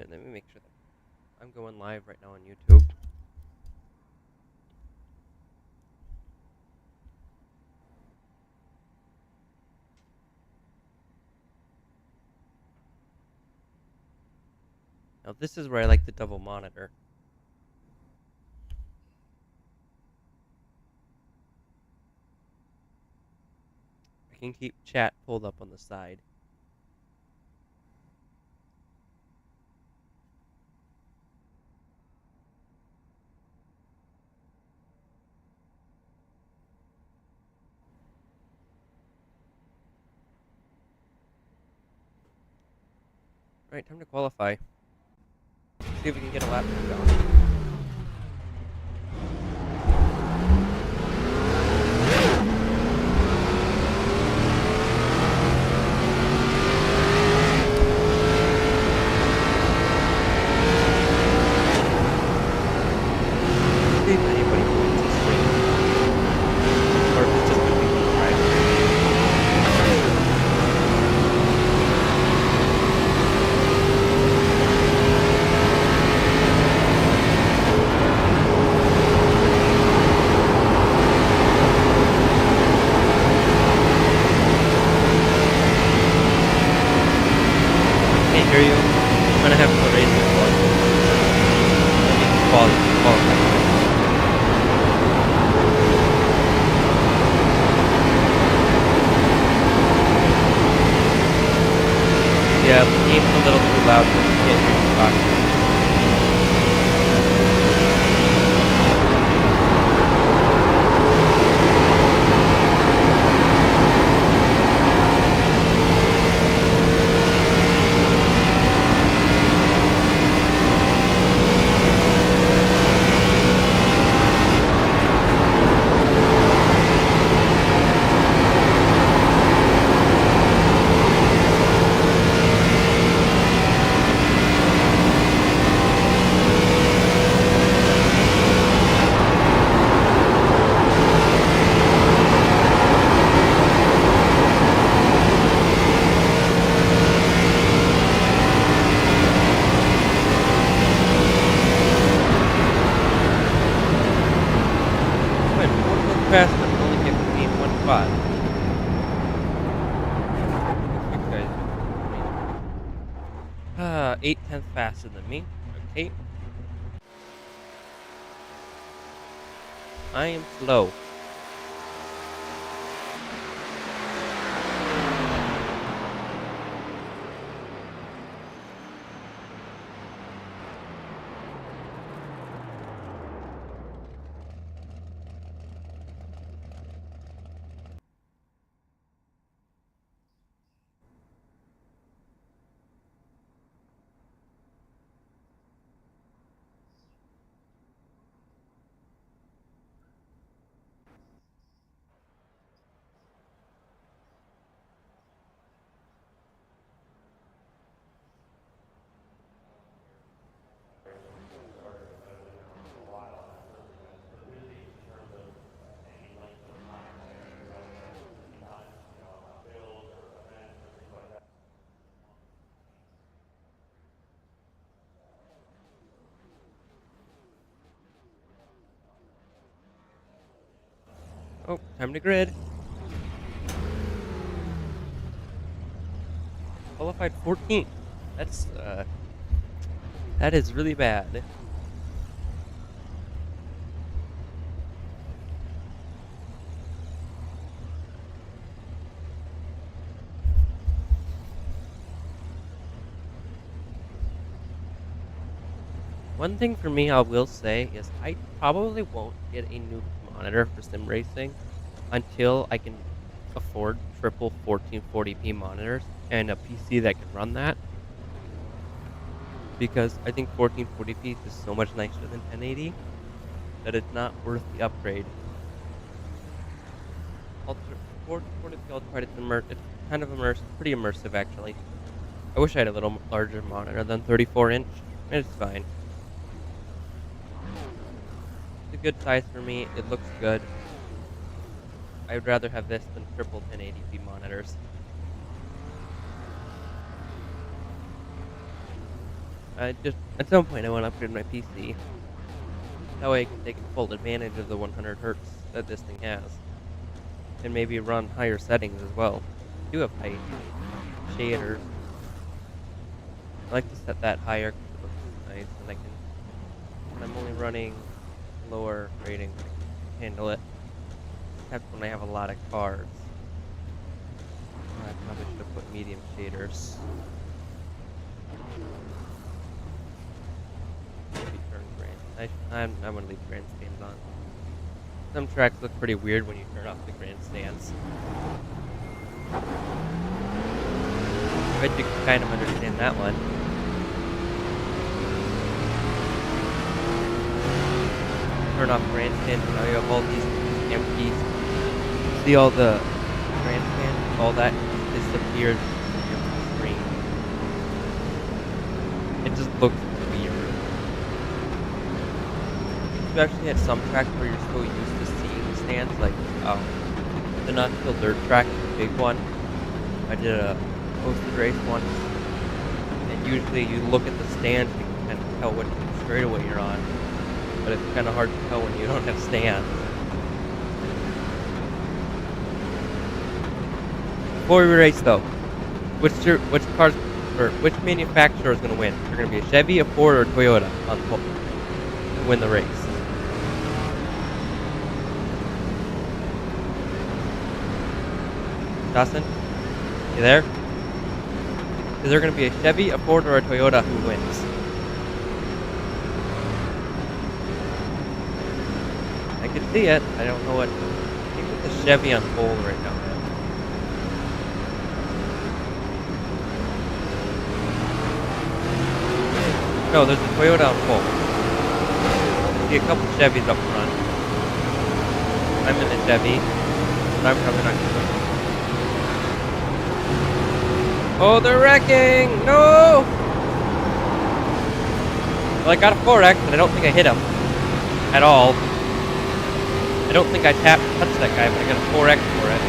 And let me make sure that I'm going live right now on YouTube. Now this is where I like the double monitor. I can keep chat pulled up on the side. Alright, time to qualify. See if we can get a lap time going. See if anybody wants this race. Or if it's just gonna be me driving. Can't hear you. I'm gonna have to raise the volume. Qualify. Yeah, the game's a little too loud for me to get here to talk. Fast enough, only giving me 1 spot. You guys, 8/10 faster than me. Okay. I am slow. Oh, time to grid. Qualified 14th. That is really bad. One thing for me I will say is I probably won't get a new monitor for sim racing until I can afford triple 1440p monitors and a PC that can run that. Because I think 1440p is so much nicer than 1080 that it's not worth the upgrade. 1440p Ultra, it's kind of pretty immersive actually. I wish I had a little larger monitor than 34-inch. It's fine. It's a good size for me. It looks good. I would rather have this than triple 1080p monitors. I just at some point I want to upgrade my PC. That way I can take full advantage of the 100 hertz that this thing has, and maybe run higher settings as well. I do have high shaders. I like to set that higher because it looks nice, and I can. When I'm only running lower ratings, I can handle it. Except when I have a lot of cars. I probably should have put medium shaders. Maybe turn I'm gonna leave grandstands on. Some tracks look pretty weird when you turn off the grandstands. I bet you can kind of understand that one. Turn off grandstands, and now you have all these empties. See all the grandstands, all that disappears from the screen. It just looks weird. Especially at some tracks where you're so used to seeing stands, like the Knoxville Dirt track, the big one. I did a posted race once, and usually you look at the stands and you can kind of tell what straightaway you're on, but it's kind of hard to tell when you don't have stands. Before we race though, which cars or which manufacturer is going to win? Is there going to be a Chevy, a Ford, or a Toyota on the pole to win the race? Dawson, you there? Is there going to be a Chevy, a Ford, or a Toyota who wins? I can see it. I don't know what. I think it's a Chevy on pole right now. No, there's a Toyota on pole. I see a couple Chevys up front. I'm in a Chevy, but I'm probably not going to win. Oh, they're wrecking! No! Well, I got a 4X, and I don't think I hit him. At all. I don't think I touched that guy, but I got a 4X for it.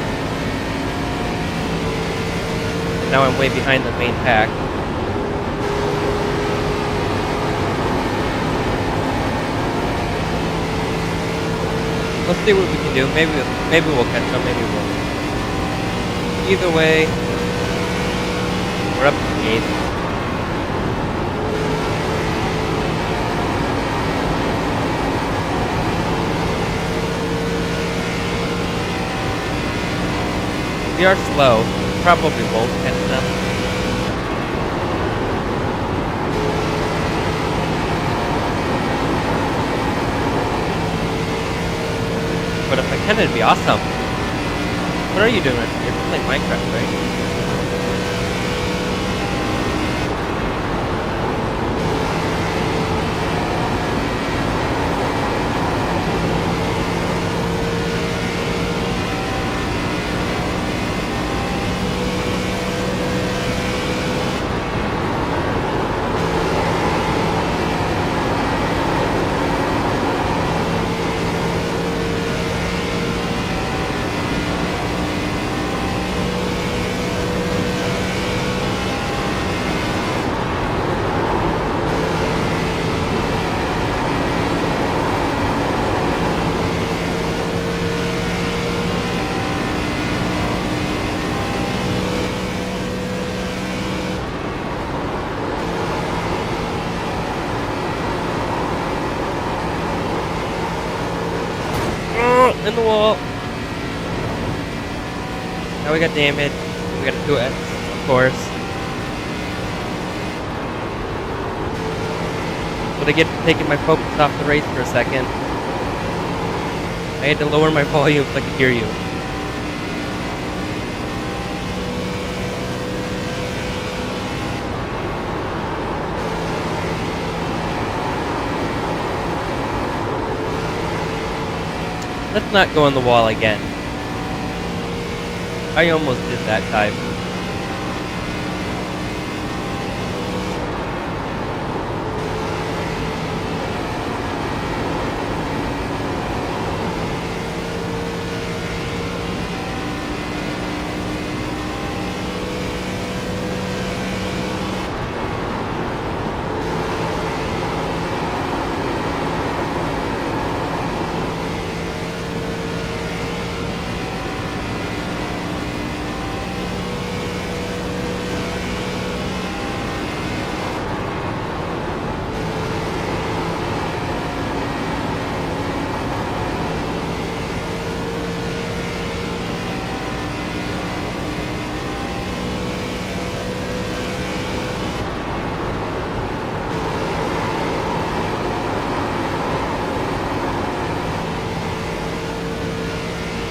And now I'm way behind the main pack. Let's see what we can do. Maybe we'll catch up. Maybe we won't. Either way, we're up to the 8th. We are slow. Probably won't catch them. But if I can, it'd be awesome. What are you doing? You're playing Minecraft, right? In the wall. Now we got damage. We got to do it, of course. But I get taking my focus off the race for a second. I had to lower my volume so I could hear you. Let's not go on the wall again. I almost did that time.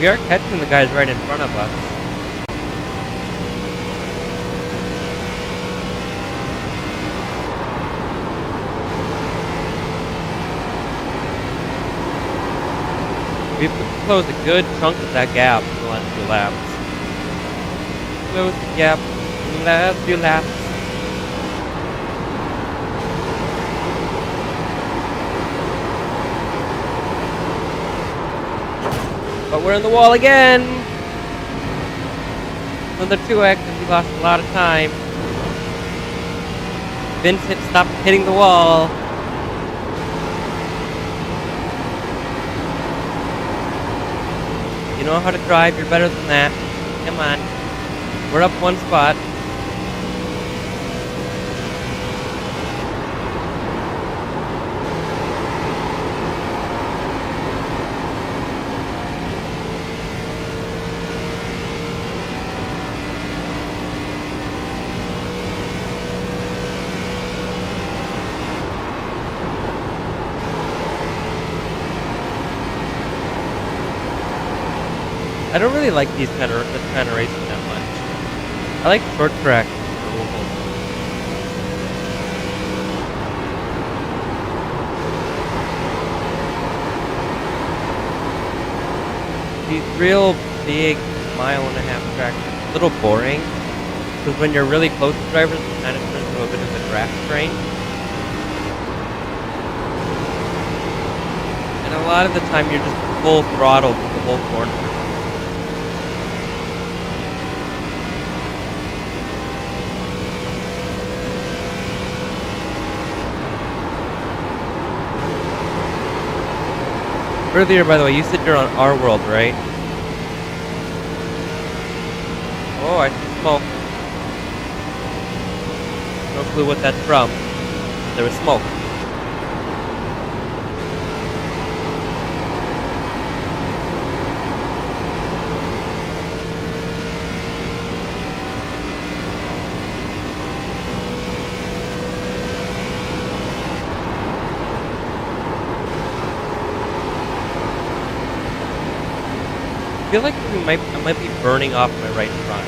We are catching the guys right in front of us. We've closed a good chunk of that gap in the last few laps. Close the gap in the last few laps. But we're in the wall again! Another 2x and we lost a lot of time. Vincent, stop hitting the wall! You know how to drive, you're better than that. Come on. We're up one spot. I don't really like this kind of racing that much. I like short track removal. These real big 1.5-mile tracks are a little boring because when you're really close to drivers, it kind of turns into a bit of a draft train. And a lot of the time, you're just full throttle through the whole corner. Earlier, by the way, you said you're on our world, right? Oh, I see smoke. No clue what that's from. There was smoke. I feel like I might be burning off my right front.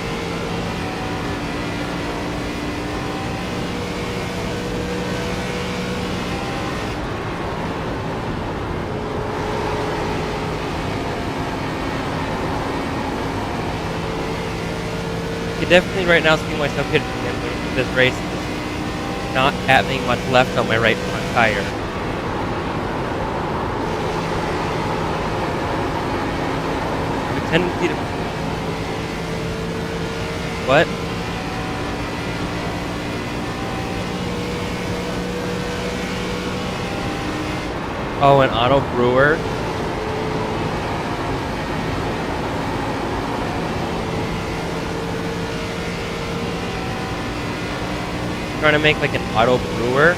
I can definitely right now see myself hitting this race. Not having much left on my right front tire. Tendency to... What? Oh, an auto brewer? Trying to make like an auto brewer?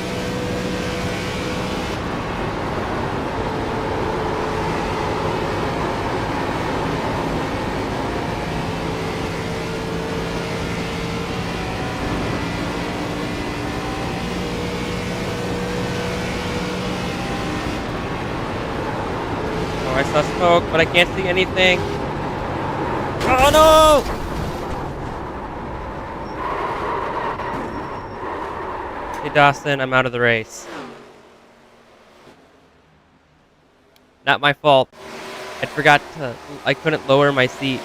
I saw smoke, but I can't see anything. Oh no! Hey Dawson, I'm out of the race. Not my fault. I couldn't lower my seat.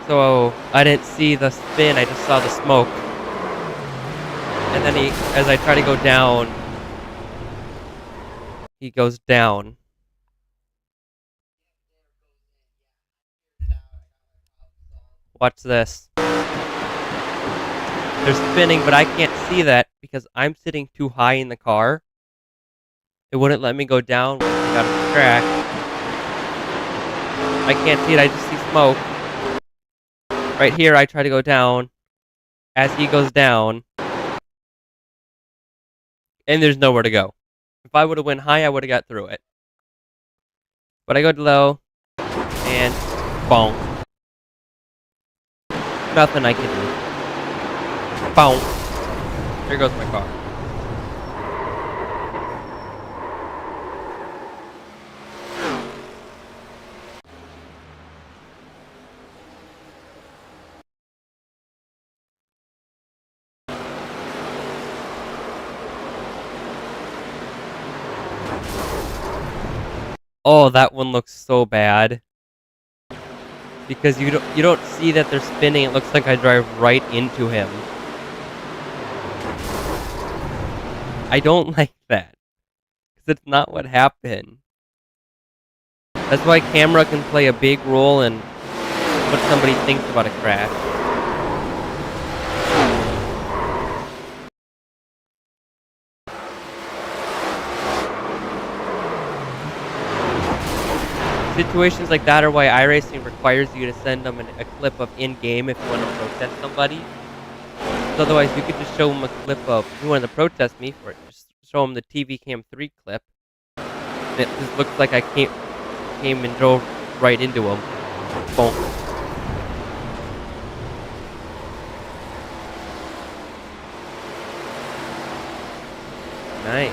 So I didn't see the spin, I just saw the smoke. And then as I try to go down, he goes down. Watch this. They're spinning, but I can't see that because I'm sitting too high in the car. It wouldn't let me go down once I got off the track. I can't see it, I just see smoke. Right here, I try to go down. As he goes down. And there's nowhere to go. If I would have went high, I would have got through it. But I go low. And bonk. Nothing I can do. Boom. There goes my car. Oh, that one looks so bad. Because you don't see that they're spinning. It looks like I drive right into him. I don't like that. Because it's not what happened. That's why camera can play a big role in what somebody thinks about a crash. Situations like that are why iRacing requires you to send them a clip of in-game if you want to protest somebody. Otherwise, you could just show them a clip of, if you want to protest me for it, just show them the TV Cam 3 clip. And it just looks like I came and drove right into him. Boom. Nice.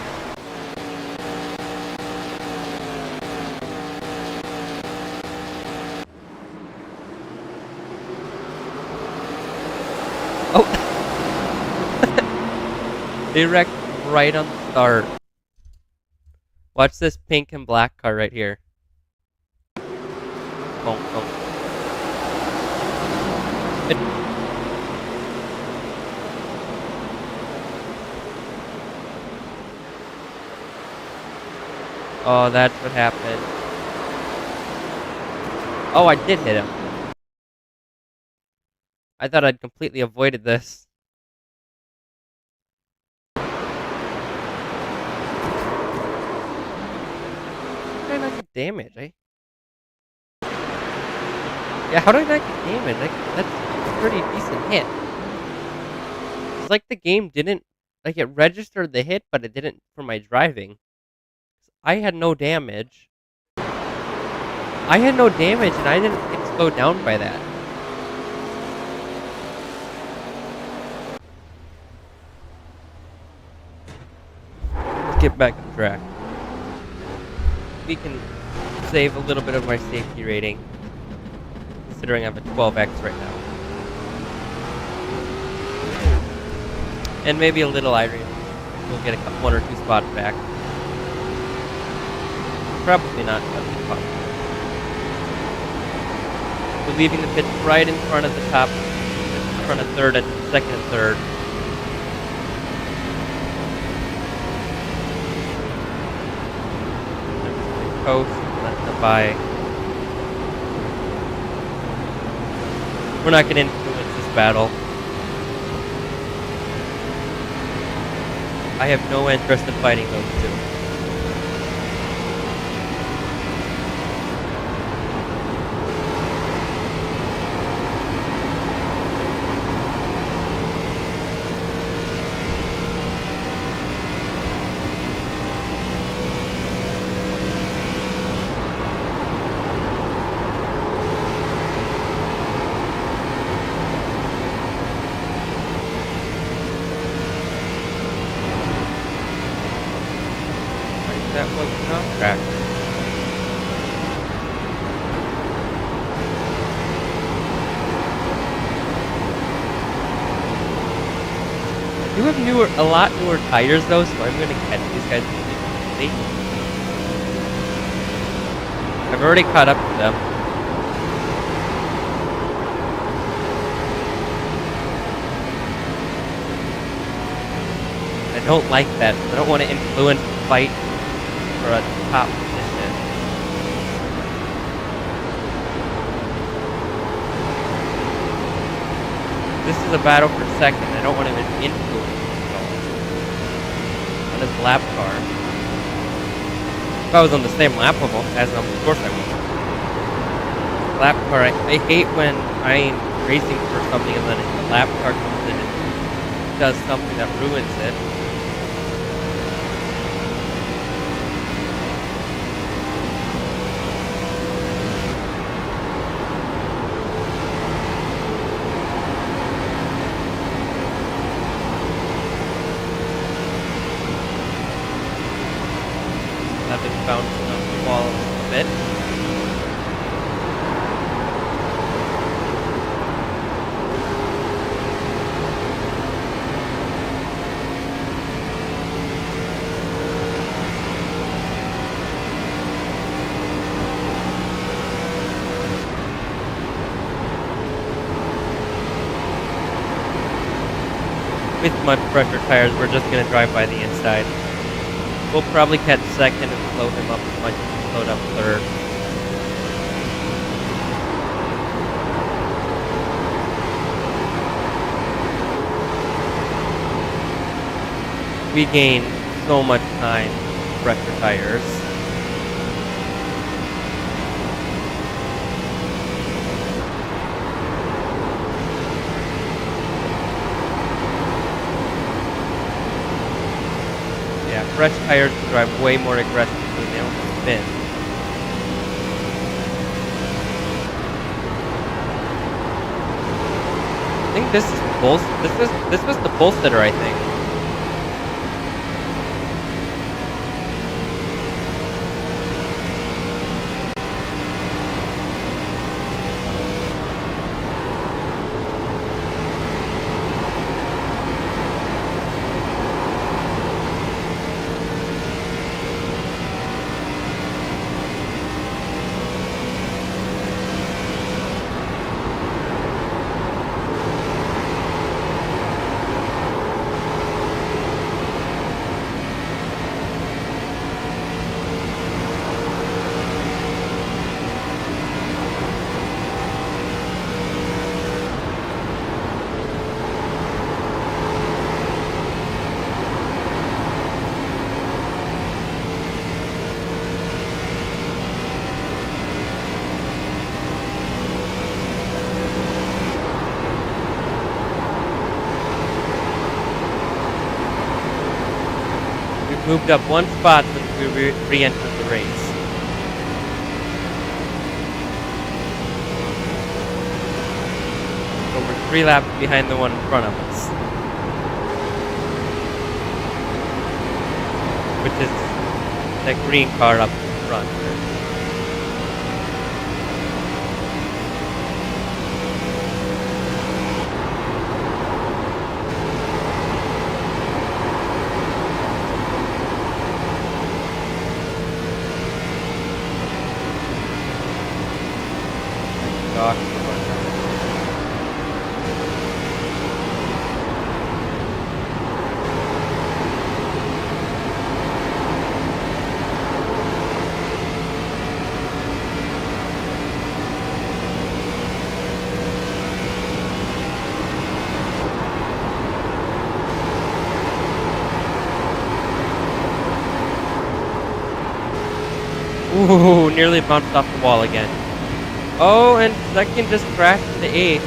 Oh! They wrecked right on the start. Watch this pink and black car right here. Boom, boom. Oh, that's what happened. Oh, I did hit him. I thought I'd completely avoided this. How did I not get damage, eh? Yeah, how did I not get damage? That's a pretty decent hit. It's like the game didn't... Like, it registered the hit, but it didn't for my driving. I had no damage. I had no damage, and I didn't get slowed down by that. Let's get back on track. We can save a little bit of my safety rating, considering I have a 12x right now. And maybe a little iRacing. We'll get one or two spots back. Probably not, but it's possible. We're leaving the pits right in front of the top, in front of third and second and third. Coast, let them by. We're not going to influence this battle. I have no interest in fighting those two. That wasn't on track. I do have a lot newer tires though, so I'm gonna catch these guys really quickly. I've already caught up to them. I don't like that. I don't want to influence the fight for a top position. This is a battle for second. I don't want to influence on his lap car. If I was on the same lap level as him, of course I would. Lap car, I hate when I'm racing for something and then the lap car comes in and does something that ruins it. I've been bouncing off the wall a bit. With much pressure tires, we're just gonna drive by the inside. We'll probably catch second and slow him up as much as we slowed up third. We gain so much time with pressure tires. Yeah, fresh tires drive way more aggressively, they don't spin. I think this is this was the Bullstetter, I think. We've moved up one spot since we re-entered the race. So we're 3 laps behind the one in front of us. Which is that green car up in front. Gosh. Ooh, nearly bounced off the wall again. Oh, and second just crashed into 8th.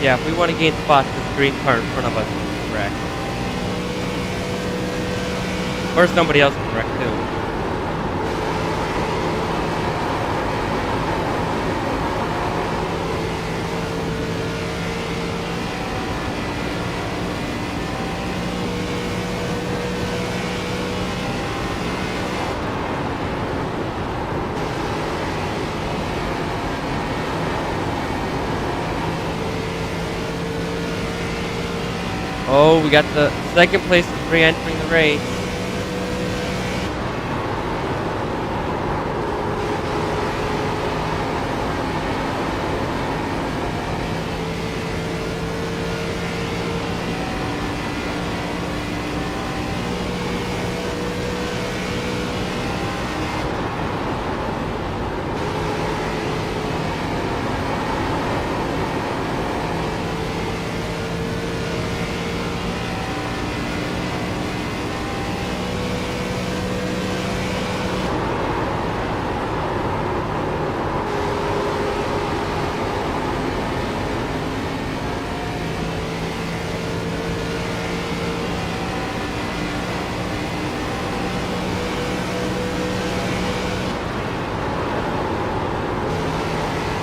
Yeah, if we want to gain spots, this green car in front of us is wrecked. Or somebody else is wrecked too. Oh, we got the second place re-entering the race.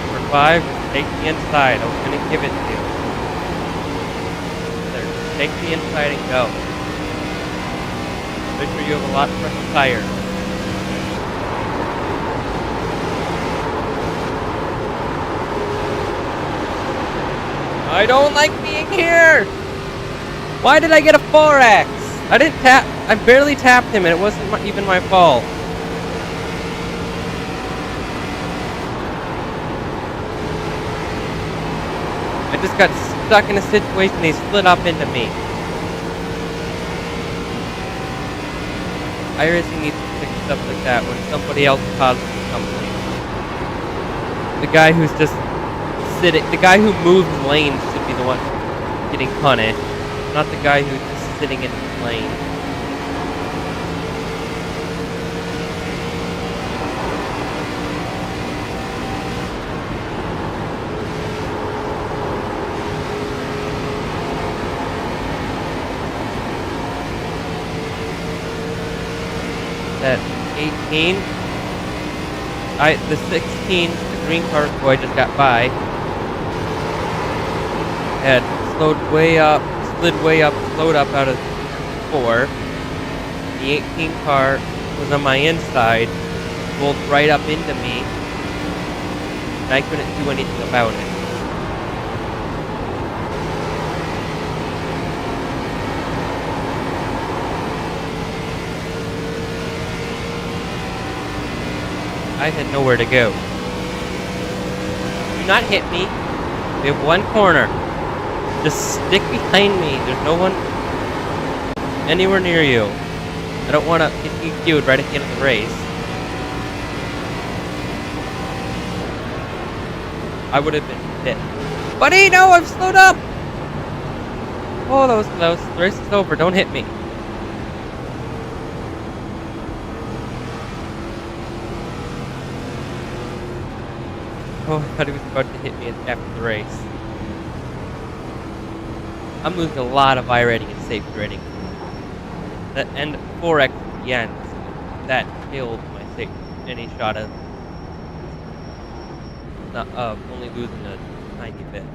Number 5, take the inside. I was going to give it to you. There, just take the inside and go. Make sure you have a lot of fresh tires. I don't like being here! Why did I get a 4X? I didn't tap. I barely tapped him, and it wasn't even my fault. I just got stuck in a situation. He split up into me. iRacing needs to fix stuff like that when somebody else causes something. The guy who's just sitting, the guy who moves lanes should be the one getting punished, not the guy who's just sitting in his lane. At 18, the 16, the green car boy just got by. Had slowed way up, slid way up, slowed up out of 4. The 18 car was on my inside, rolled right up into me, and I couldn't do anything about it. I had nowhere to go. Do not hit me. We have one corner. Just stick behind me. There's no one anywhere near you. I don't want to get DQ'd right at the end of the race. I would have been hit. Buddy, no, I've slowed up! Oh, that was close. The race is over. Don't hit me. Oh, I thought he was about to hit me after the race. I'm losing a lot of I rating and safety rating. And 4x at the end. That killed my safety. Any shot of only losing a tiny bit.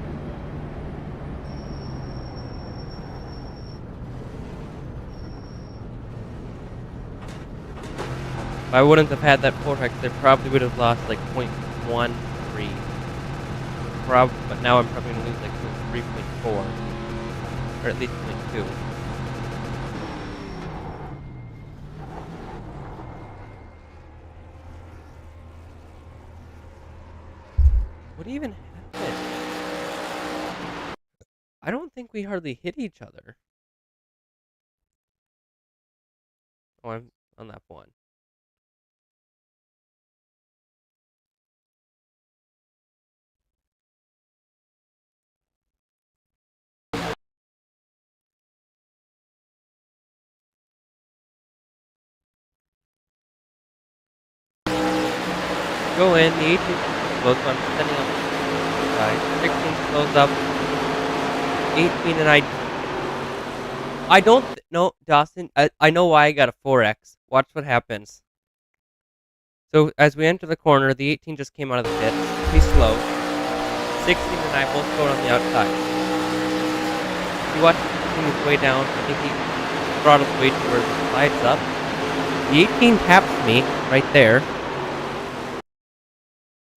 If I wouldn't have had that 4x, I probably would have lost like 0.13. But now I'm probably going to lose like 3.4. Or at least 0.2. What even happened? I don't think we hardly hit each other. Oh, I'm on that one. Go in, the 18 slows, so I'm sending up the side. 16 slows up. 18 and I don't know, Dawson. I know why I got a 4x. Watch what happens. So as we enter the corner, the 18 just came out of the pits. He's slow. 16 and I both go on the outside. If you watch his way down, I think he throttles way to where it slides up. The 18 taps me right there.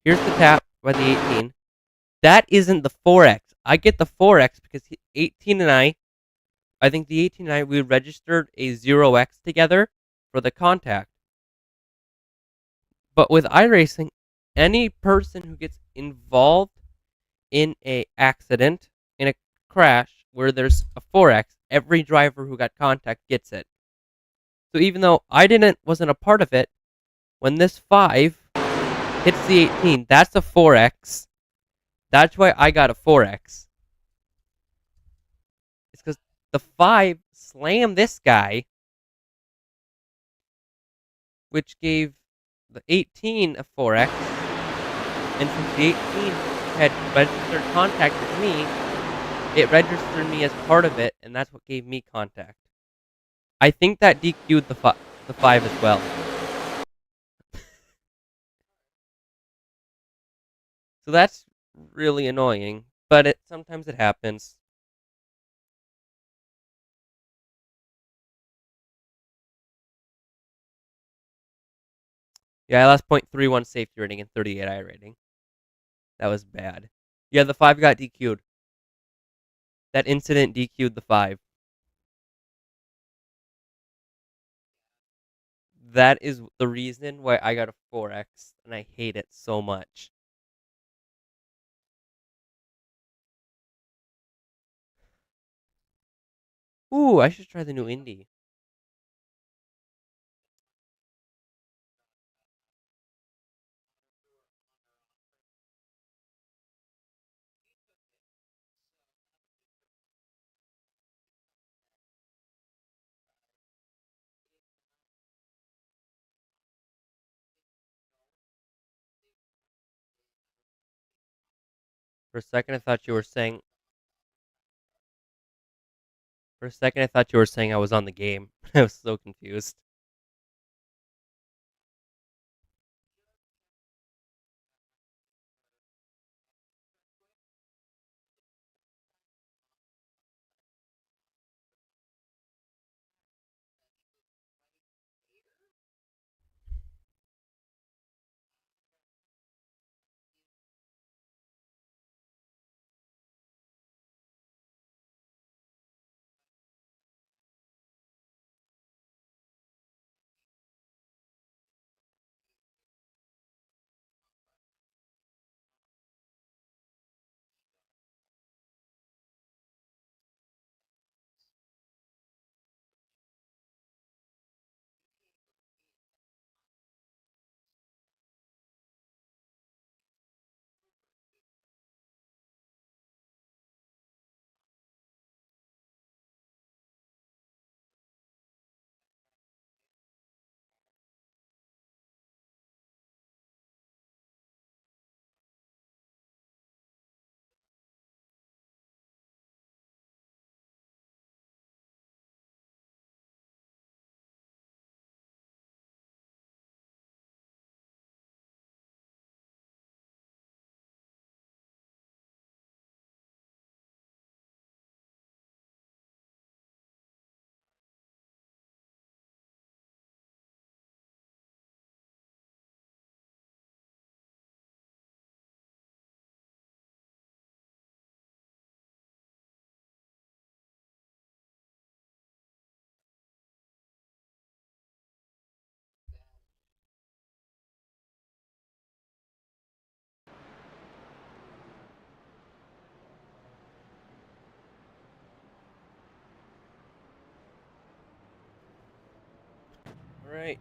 Here's the tap by the 18. That isn't the 4x. I get the 4x because 18 and I think the 18 and I, we registered a 0x together for the contact. But with iRacing, any person who gets involved in a accident, in a crash, where there's a 4x, every driver who got contact gets it. So even though I wasn't a part of it, when this 5 hits the 18, that's a 4x. That's why I got a 4x. It's because the 5 slammed this guy, which gave the 18 a 4x. And since the 18 had registered contact with me, it registered me as part of it, and that's what gave me contact. I think that DQ'd the 5 as well. So that's really annoying, but sometimes it happens. Yeah, I lost 0.31 safety rating and 38 I rating. That was bad. Yeah, the 5 got DQ'd. That incident DQ'd the 5. That is the reason why I got a 4X, and I hate it so much. Ooh, I should try the new Indy. For a second, I thought you were saying. For a second, I thought you were saying I was on the game. I was so confused. All right,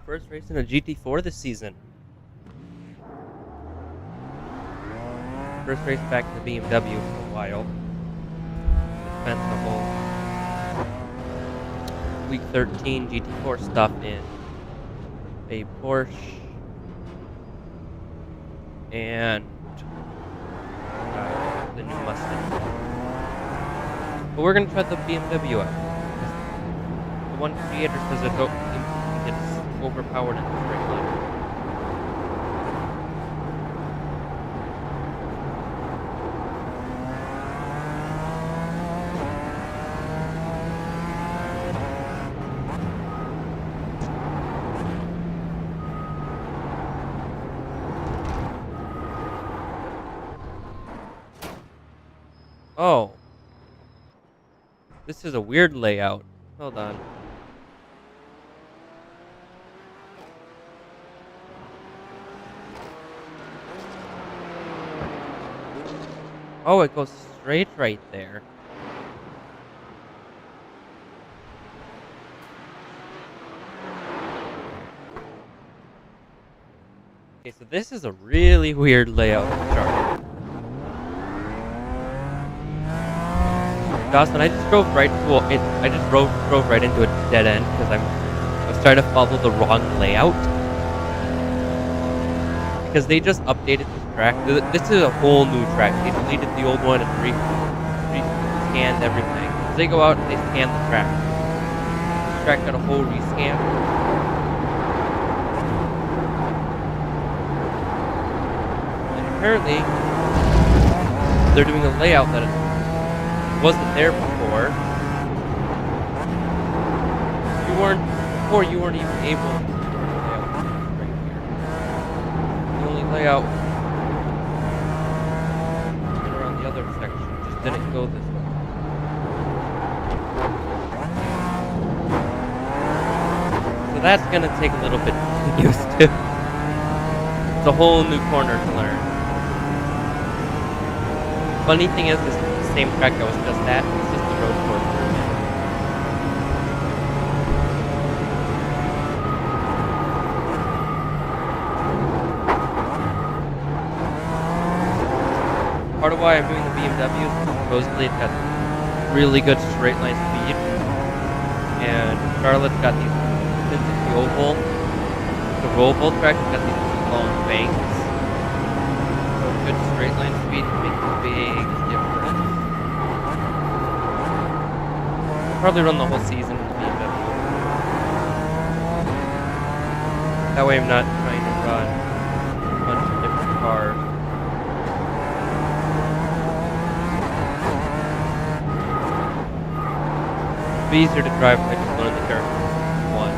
first race in a GT4 this season. First race back to the BMW for a while. Spent the whole week 13 GT4 stuff in a Porsche and the new Mustang. But we're gonna try the BMW out. The one creator says it gets overpowered in the straight line. Oh. This is a weird layout. Hold on. Oh, it goes straight right there. Okay, so this is a really weird layout for Charolette. Dawson, I just drove right. Well, I just drove right into a dead end because I was trying to follow the wrong layout. Because they just updated this track. This is a whole new track. They deleted the old one and re-scanned everything. So they go out and they scan the track. This track got a whole rescan. And apparently, they're doing a layout that wasn't there before. You weren't even able to do the layout right here. The only layout around the other section just didn't go this way. So that's gonna take a little bit to get used to. It's a whole new corner to learn. Funny thing is, this is the same track I was just at. It's just the road course version. Part of why I'm doing the BMW is supposedly it got really good straight line speed, and Charlotte's got these, since it's the oval track has got these long banks, so good straight line speed can make a big difference. I'll probably run the whole season in the BMW. That way I'm not trying to run a bunch of different cars. It'd be easier to drive if I just learn the character one.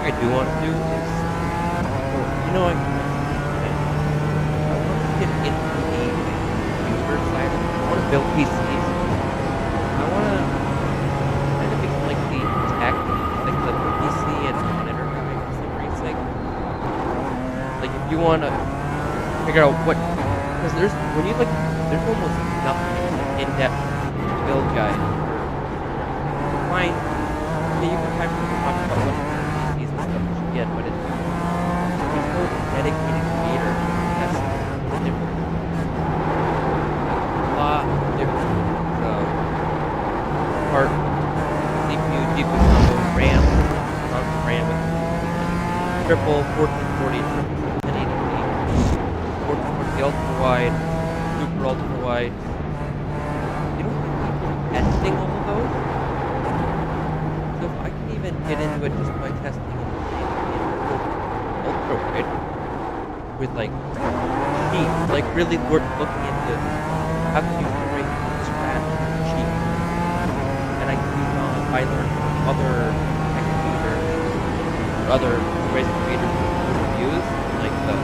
I do want to do is, I want to get into the computer side. I want to build PCs. I want to kind of become like the tech, like the PC and monitor guy for some reason. Like if you want to figure out because there's almost nothing in-depth build guide. Fine, you can kind of talk about what PCs and stuff you should get, but there's no dedicated creator. That's different. A lot different. So, part CPU, GPU combo, RAM, constant RAM with triple 1440, triple 1080p, 1440 ultra wide, super ultra wide. You don't think people testing all of those? So if I can even get into it just by testing ultra wide with like cheap, like really looking into how can you generate from scratch cheap, and I can I learned from other tech creators or other racing creators who reviews like the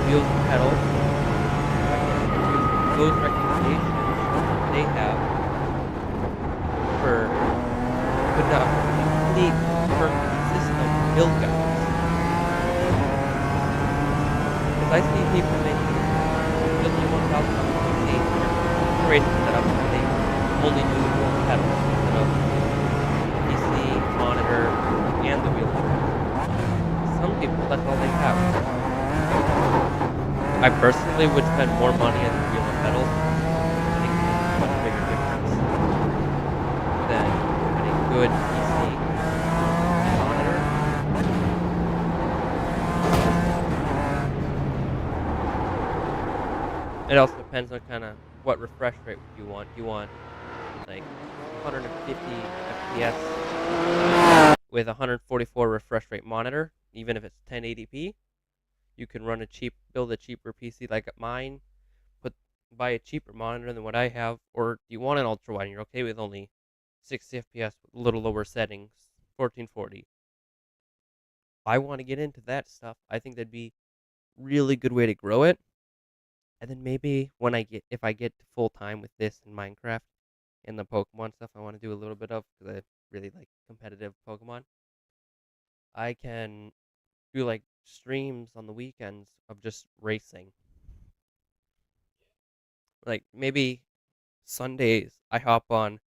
wheels and pedals. I can use those recommendations they have for putting out a complete turnkey system build guides. Because I see people making building 1,000 PC racing setup and they only do the wheel and pedals instead of PC, monitor, and the wheel and pedals. Some people, that's all they have. I personally would spend more money on the wheel and pedals. I think it makes a much bigger difference than having a good PC monitor. It also depends on kind of what refresh rate you want. You want like 150 FPS with 144 refresh rate monitor, even if it's 1080p. You can build a cheaper PC like mine, buy a cheaper monitor than what I have, or do you want an ultra wide and you're okay with only 60 FPS with a little lower settings, 1440. I want to get into that stuff. I think that'd be really good way to grow it. And then maybe if I get full time with this in Minecraft and the Pokemon stuff I want to do a little bit of, because I really like competitive Pokemon, I can do like streams on the weekends of just racing. Like maybe Sundays I hop on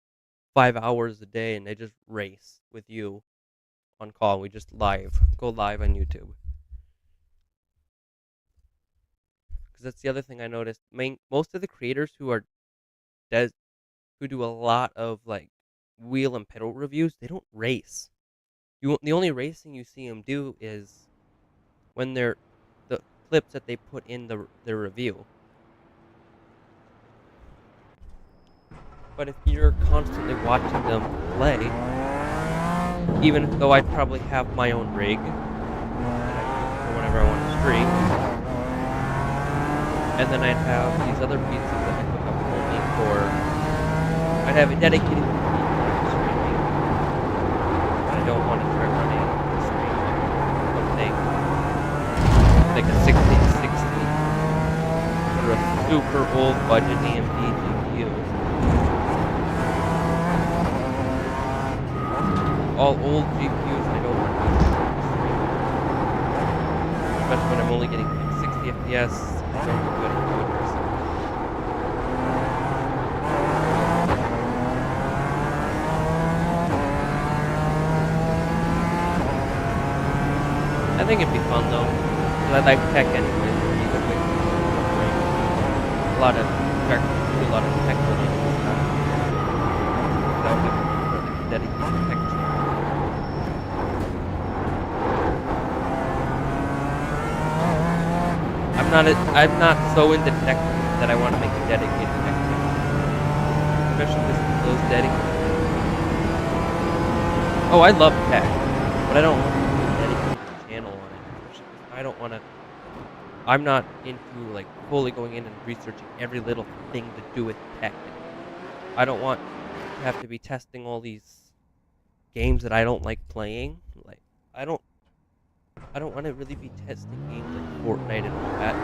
5 hours a day and I just race with you on call. We just go live on YouTube. Because because that's the other thing I noticed. Most of the creators does who do a lot of, like, wheel and pedal reviews, they don't race. The only racing you see them do is when they're the clips that they put in the review. But if you're constantly watching them play, even though I'd probably have my own rig that I use for whenever I want to stream, and then I'd have these other pieces that I hook up only for. I'd have a dedicated PC for streaming, but I don't want to start running a stream something like a 1660 or a super old budget AMD GPU. All old GPUs I don't want to use for streaming, especially when I'm only getting like 60 FPS. I don't do good at motors. I think it'd be fun though, because I like tech anyway. A lot of tech related stuff. That would be a dedicated tech channel. I'm not so into tech that I want to make a dedicated tech channel. Especially with those dedicated. Oh, I love tech, but I don't want to do a dedicated channel on it. Especially because I don't want to. I'm not into like fully going in and researching every little thing to do with tech. I don't want to have to be testing all these games that I don't like playing. Like I don't want to really be testing games like Fortnite and all that.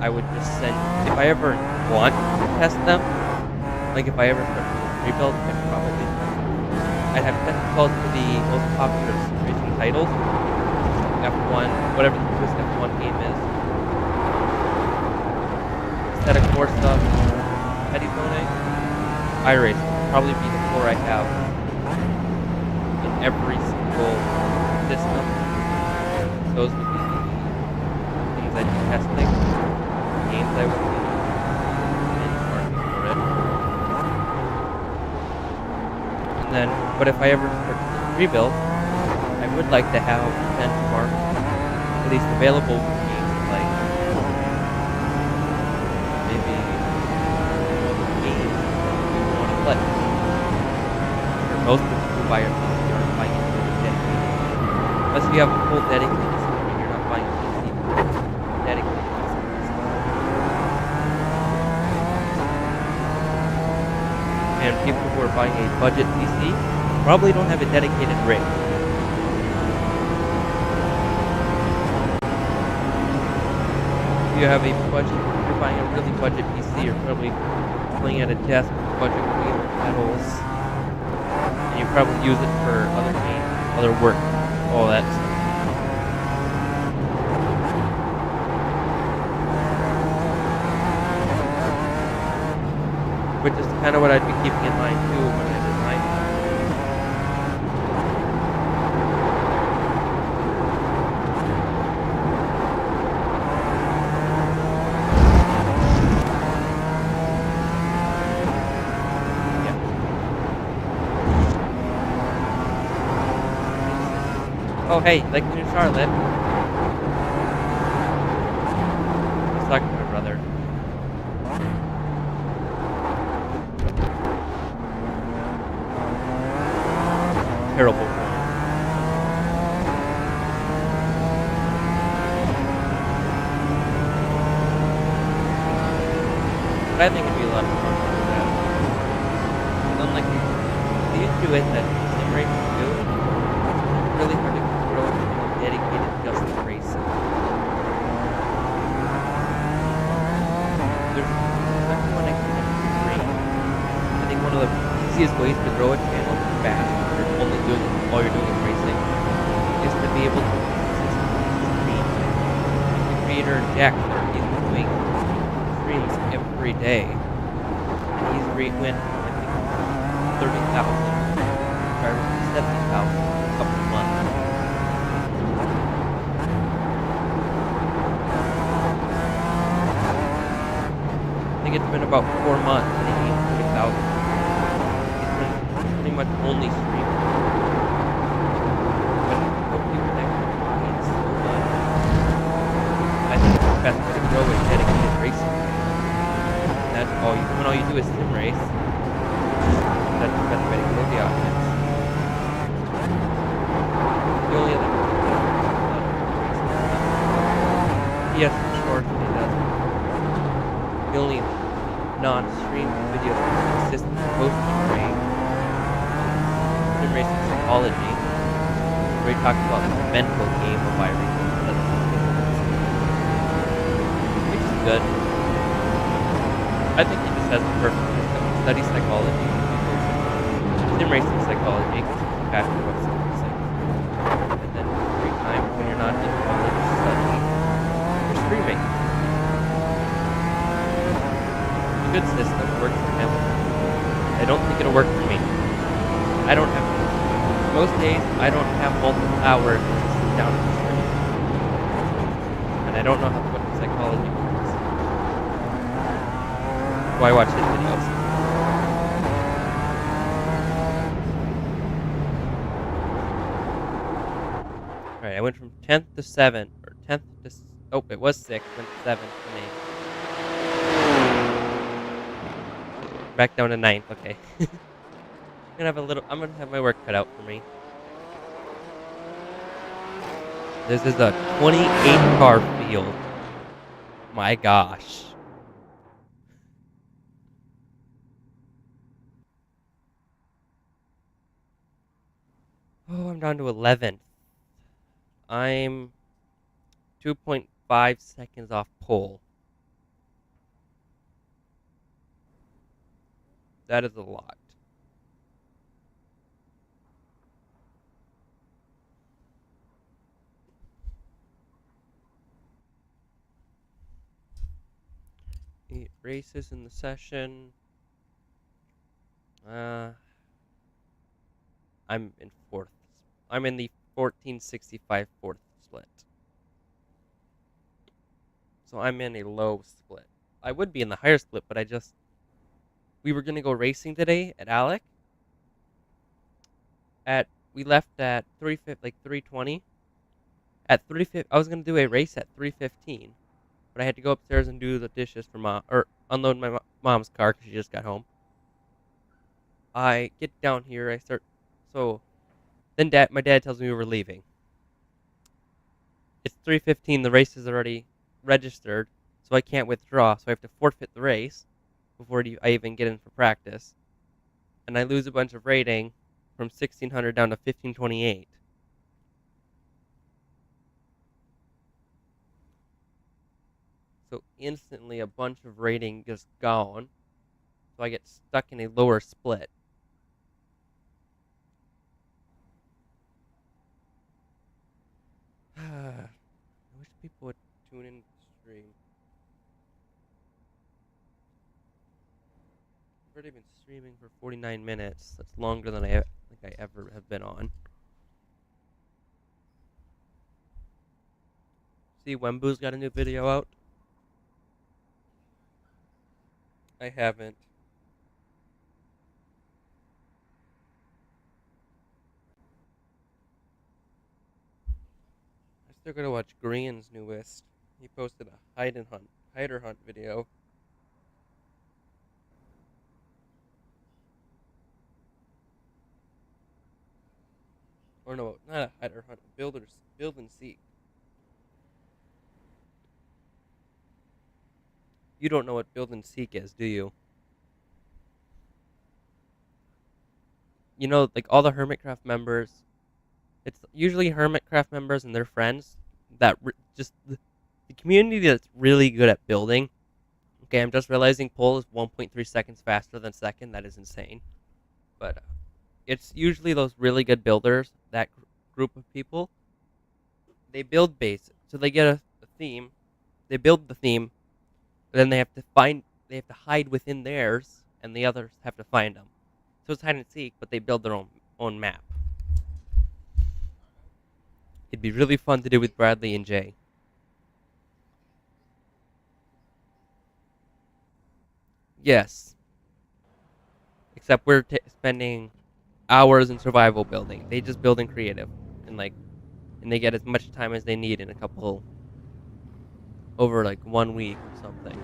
I would just send, if I ever want to test them, like if I ever start to rebuild, I'd have test calls for the most popular racing titles, F1, whatever the newest F1 game is, instead of Corsa, Petitone, iRacing would probably be the core I have in every single system. Those would be the things I'd be testing, games I would be benchmarking for it. And then, but if I ever start to rebuild, I would like to have benchmark at least available games like maybe games you want to play. For most people who buy a PC aren't buying it for dedicated. Unless you have a full dedicated system, you're not buying a PC dedicated system. And people who are buying a budget PC probably don't have a dedicated rig. If you have a budget, if you're buying a really budget PC, you're probably playing at a desk with budget wheel and pedals, and you probably use it for other games, other work, all that stuff. Which is kind of what I'd be keeping in mind too when I design. Oh hey, like the new Charolette. I was talking to my brother. Terrible one. But I think it'd be a lot of fun to do that. Unlike the issue is that sim racing too, it's really hard to grow a channel dedicated just to racing. There's especially when I can stream. I think one of the easiest ways to grow a channel fast, if you're only doing it while you're doing racing, is to be able to consistently stream. Like the creator Jack, he's doing streams every day, and he's went from I think 30,000 subscribers to 70,000 in a couple of months. to get them in about 4 months, and he needs 20,000. He's been pretty much only streaming. But hopefully with that combines so much. I think it's the best way to grow is dedicated racing. And that's all you, when all you do is sim race, that's the best way to grow the audience. The only other he has some shorts that he does. The only non-stream videos he's consistently posting are sim racing psychology, where he talks about the mental game of iRacing, which is good. I think he just has the perfect system. He studies psychology, sim racing psychology, because he's passionate about sim racing. And then free time when you're not in college studying, you're streaming. It's a good system, works for him. I don't think it'll work for me. I don't have, most days, I don't have multiple hours to sit down and stream. And I don't know what psychology works. So I watch his videos. Alright, I went from 10th to 7th, or 10th to, oh, it was 6th, went to 7th and 8th. Back down to 9th, okay. I'm gonna have my work cut out for me. This is a 28 car field. My gosh. Oh, I'm down to 11th. I'm 2.5 seconds off pole. That is a lot. Eight races in the session. I'm in 4th. I'm in the 1465 4th split. So I'm in a low split. I would be in the higher split, but we were gonna go racing today at Alec. We left at 3:20. At 3:50, I was gonna do a race at 3:15, but I had to go upstairs and do the dishes for mom, or unload my mom's car because she just got home. I get down here, so then my dad tells me we were leaving. It's 3:15, the race is already registered, so I can't withdraw, so I have to forfeit the race before I even get in for practice. And I lose a bunch of rating from 1600 down to 1528. So instantly a bunch of rating is gone, so I get stuck in a lower split. I wish people would tune in to stream. I've already been streaming for 49 minutes. That's longer than I think I ever have been on. See, Wembu's got a new video out. I haven't. I still gotta watch Green's newest. He posted a hider hunt video. Or no, not a hider hunt, build and seek. You don't know what build and seek is, do you? You know, like all the Hermitcraft members, it's usually Hermitcraft members and their friends that just the community that's really good at building. Okay, I'm just realizing pole is 1.3 seconds faster than second. That is insane. But it's usually those really good builders, that group of people. They build bases, so they get a theme. They build the theme, but then they have to hide within theirs, and the others have to find them. So it's hide and seek, but they build their own map. It'd be really fun to do with Bradley and Jay. Yes. Except we're spending hours in survival building. They just build in creative. And and they get as much time as they need in over like 1 week or something.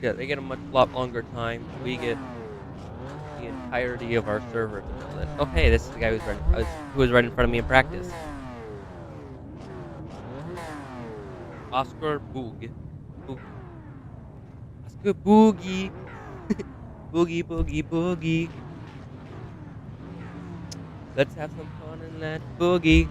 Yeah, they get a lot longer time. We get the entirety of our server to build it. Oh, hey, this is the guy who was right in front of me in practice. Oscar Boog. Oscar Boogie. Boogie, boogie, boogie. Let's have some fun in that boogie.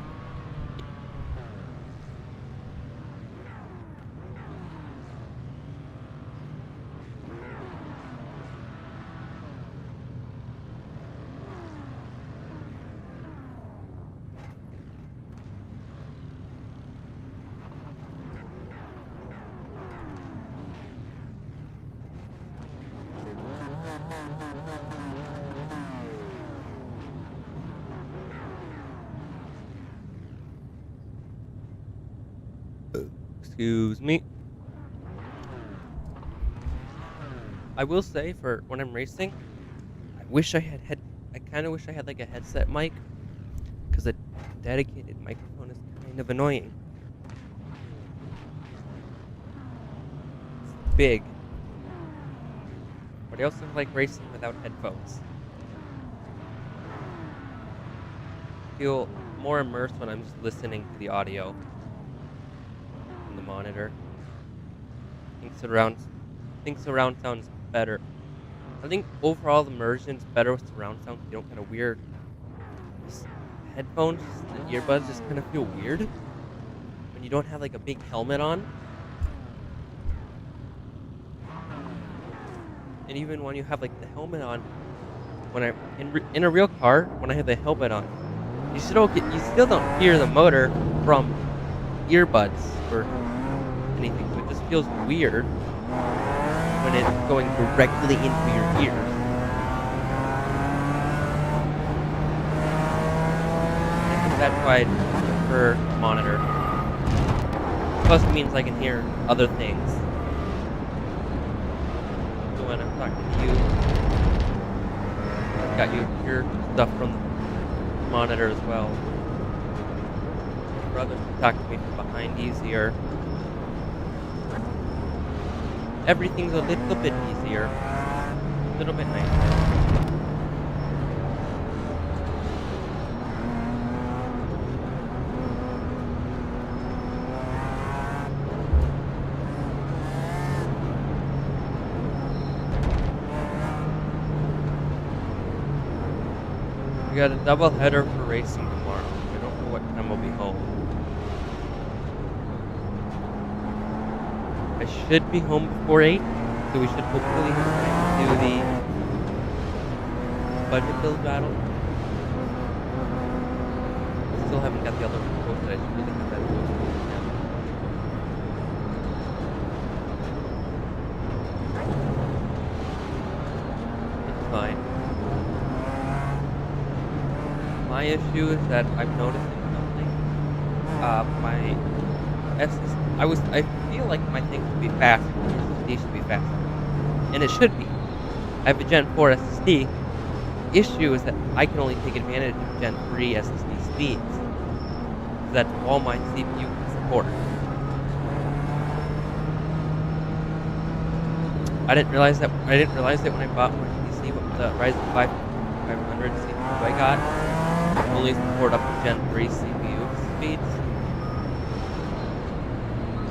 Excuse me. I will say, for when I'm racing, I kind of wish I had like a headset mic, because a dedicated microphone is kind of annoying. It's big. But I also like racing without headphones. I feel more immersed when I'm just listening to the audio in the monitor. I think surround sounds better. I think overall the immersion's better with surround sound. You don't kind of weird. Headphones, the earbuds just kind of feel weird when you don't have like a big helmet on. And even when you have like the helmet on, when I'm in a real car, when I have the helmet on, you still don't hear the motor from earbuds or anything. So it just feels weird when it's going directly into your ears. I think that's why I prefer monitor. Plus it means I can hear other things. So when I'm talking to you, I've got you hear stuff from the monitor as well. My brother can talk to me from behind easier. Everything's a little bit easier, a little bit nicer. We got a double header for racing tomorrow. I don't know what time we'll be home. I should be home before 8, so we should hopefully have time to do the budget build battle. Still haven't got the other one posted. I should really have that posted. It's fine. My issue is that I'm noticing something. My I feel like my thing should be faster. The SSD should be faster. And it should be. I have a Gen 4 SSD. The issue is that I can only take advantage of Gen 3 SSD speeds. So that's all my CPU can support. I didn't realize that when I bought my PC with the Ryzen 500 CPU I got. Only support up to Gen 3 CPU speeds.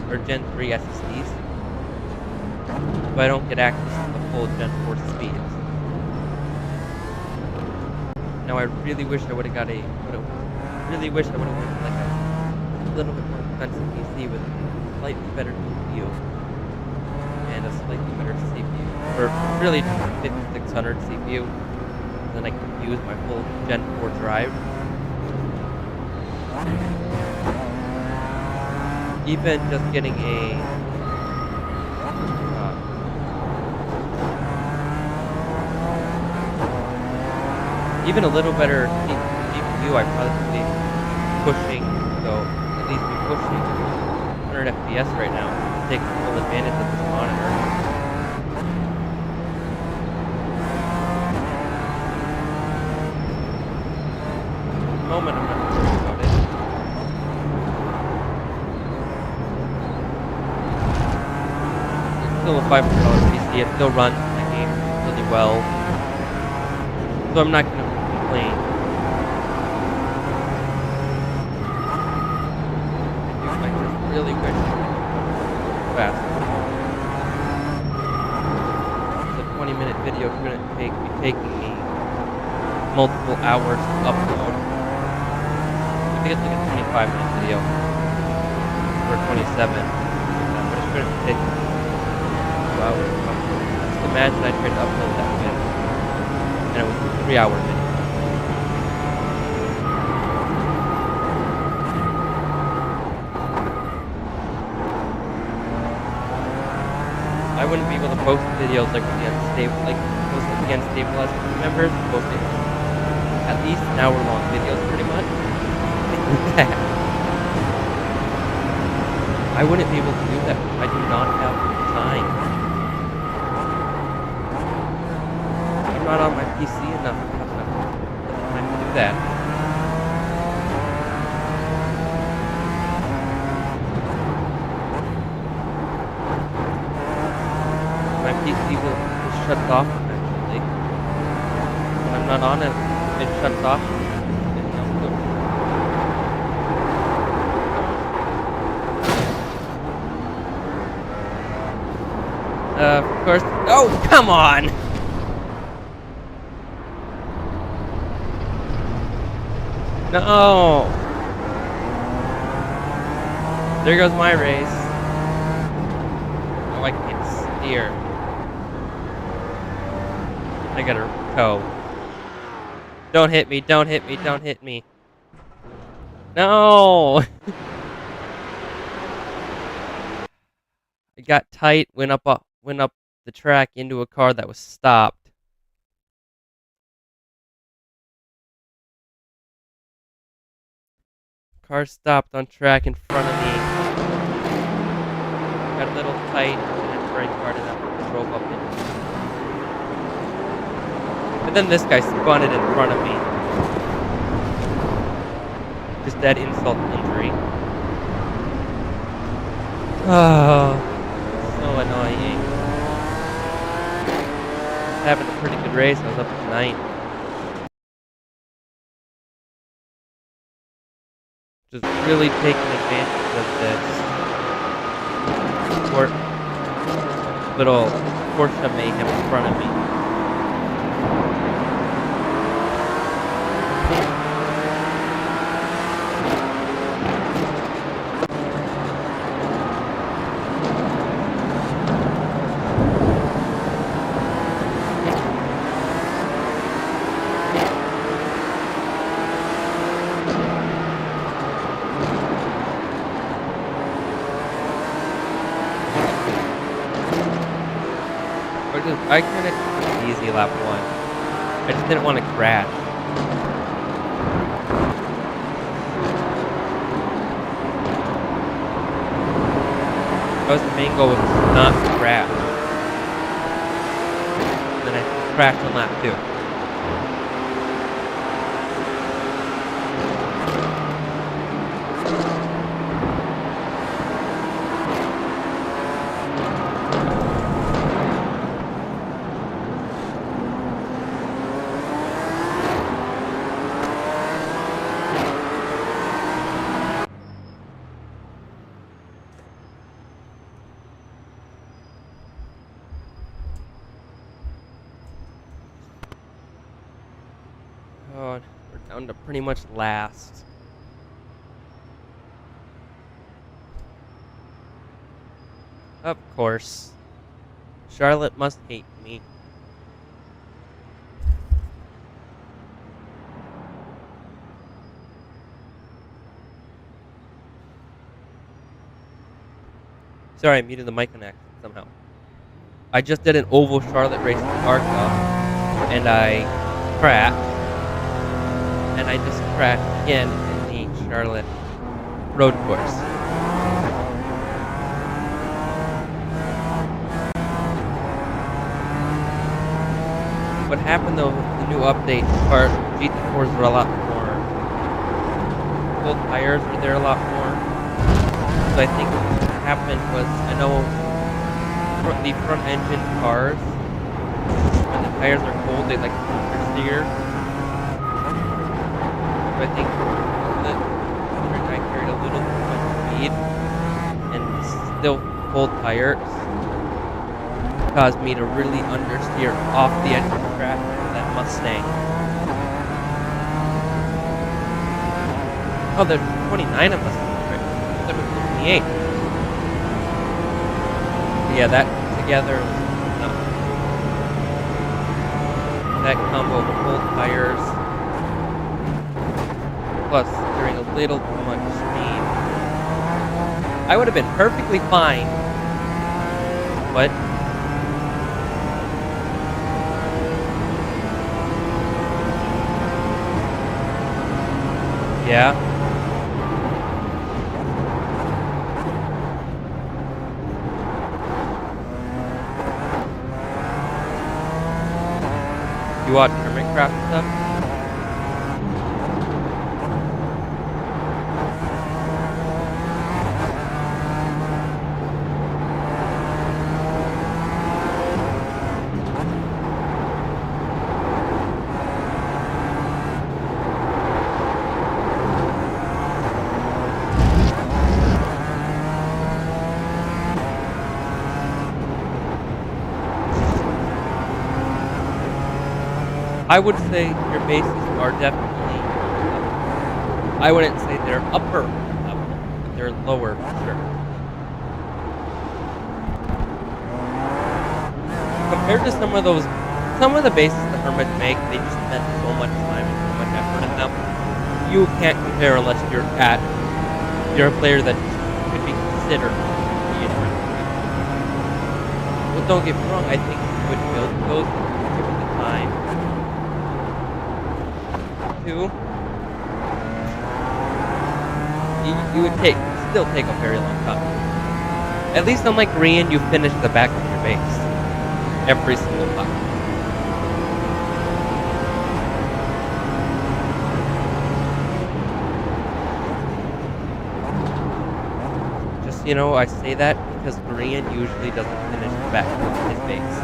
Or Gen 3 SSDs. So I don't get access to the full Gen 4 speeds. Now I really wish I would have went with like a little bit more expensive PC with a slightly better GPU and a slightly better CPU. Or really just a 5600 CPU. Then I can use my full Gen 4 drive. Even just getting a, 5 Even a little better CPU, I'd probably be pushing, so at least be pushing 100 FPS right now. Take full advantage of this monitor. At the moment, I'm not worried about it. It's still a $500 PC. It still runs the game really well, so I'm not going to complain. I just really wish it was faster. The 20-minute video is going to be taking me multiple hours to upload. I think it's like a 25-minute video or 27, but it's going to take 2 hours. Just imagine I tried to upload that video, and it was a 3-hour video. I wouldn't be able to post videos like the unstabilized members posting at least an hour-long videos, pretty much. I wouldn't be able to do that. I do not have the time. I'm not on my PC enough to have the time to do that. My PC will shut off eventually. When I'm not on it, it shuts off. Of course. Oh, come on! No! There goes my race. Oh, I can't steer. I gotta go. Don't hit me, don't hit me, don't hit me. No! It got tight, went up the track into a car that was stopped. Car stopped on track in front of me. Got a little tight, and I brake hard enough and drove up into it. But then this guy spun it in front of me. Just that insult to injury. Oh, so annoying. Having a pretty good race. I was up to 9. Just really taking advantage of this little Porsche mayhem in front of me. I kind of took it easy lap 1. I just didn't want to crash. That was the main goal, was not to crash. And then I crashed on lap 2. Oh, we're down to pretty much last. Of course. Charlotte must hate me. Sorry, I muted the mic on accident somehow. I just did an oval Charlotte race in Arca, and I crashed. and I just crashed again in the Charlotte road course. What happened though with the new update, our GT4s were a lot more, full tires were there a lot more. So I think what happened was, I know the front engine cars, when the tires are cold, they like to understeer. So I think the other guy carried a little too much speed and still cold tires caused me to really understeer off the edge of the track with that Mustang. Oh, there's 29 of us on the track. That was 28. Yeah, that together was enough. That combo of cold tires, plus steering a little too much speed. I would have been perfectly fine, but yeah. You watch Hermitcraft stuff? I would say your bases are definitely, I wouldn't say they're upper level, but they're lower for sure. Compared to some of the bases the Hermits make, they just spend so much time and so much effort in them. You can't compare unless you're a player that could be considered to be a Hermit. Well, don't get me wrong, I think you would build those given the time. You would still take a very long time. At least unlike Korean, you finish the back of your base every single time. Just, I say that because Korean usually doesn't finish the back of his base.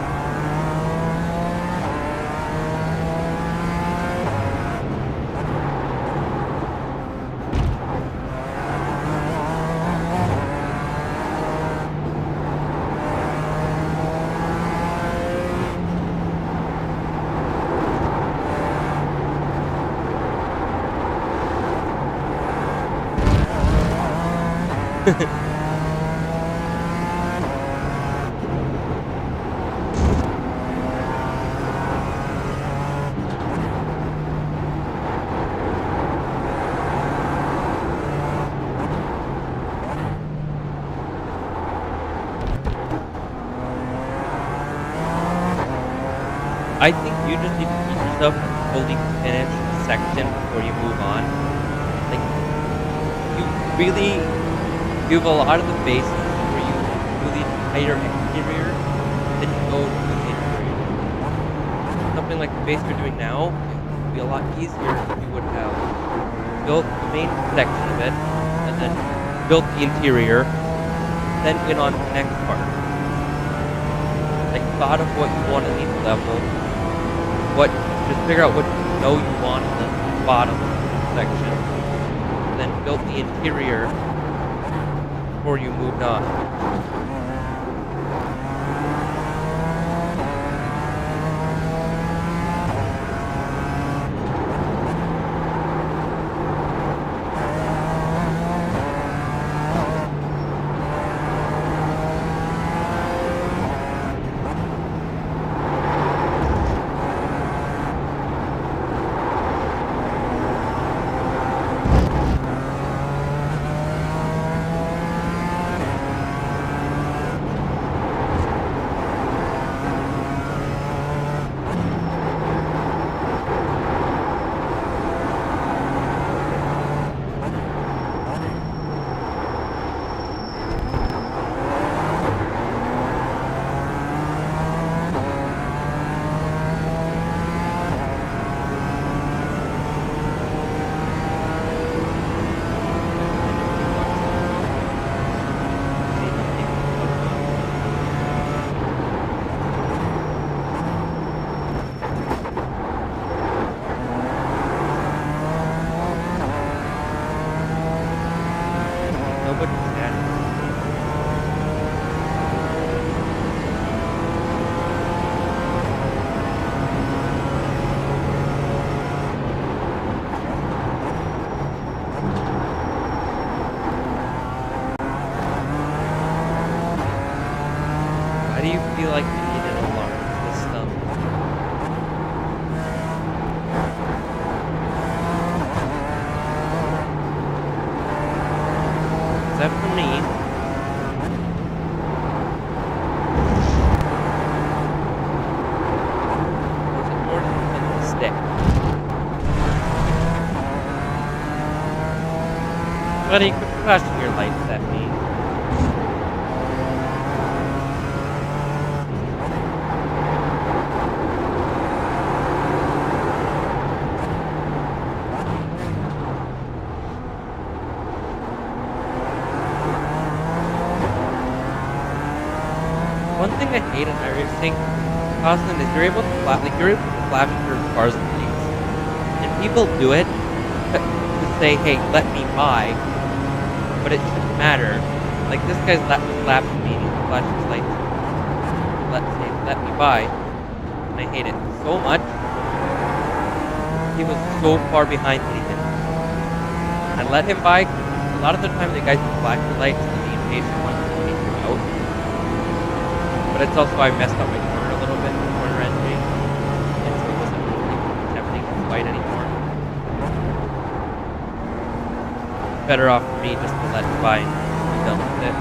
I think you just need to keep yourself fully finish a section before you move on. Like, you have a lot of the bases where you really tighter exterior, then you go to the interior. Something like the base you're doing now, it would be a lot easier if you would have built the main section of it, and then built the interior, then went on to the next part. Like, thought of what you want in each level, just figure out what you want in the bottom section, and then built the interior before you moved on. Buddy, quit flashing your lights at me. One thing I hate in iRacing, Costin, is you're able to flash through cars and lights, and people do it to say, "Hey, let me by," but it shouldn't matter. Like this guy's lapping me, and he flashes his lights. Let's say, "Let me by," and I hate it so much. He was so far behind me, and I let him by. A lot of the time, the guys who flash the lights are the impatient ones that take him out. But it's also I messed up my corner a little bit, the corner entry, and so it wasn't really tempting to fight anymore. Better off for me just to let it by and be done with it.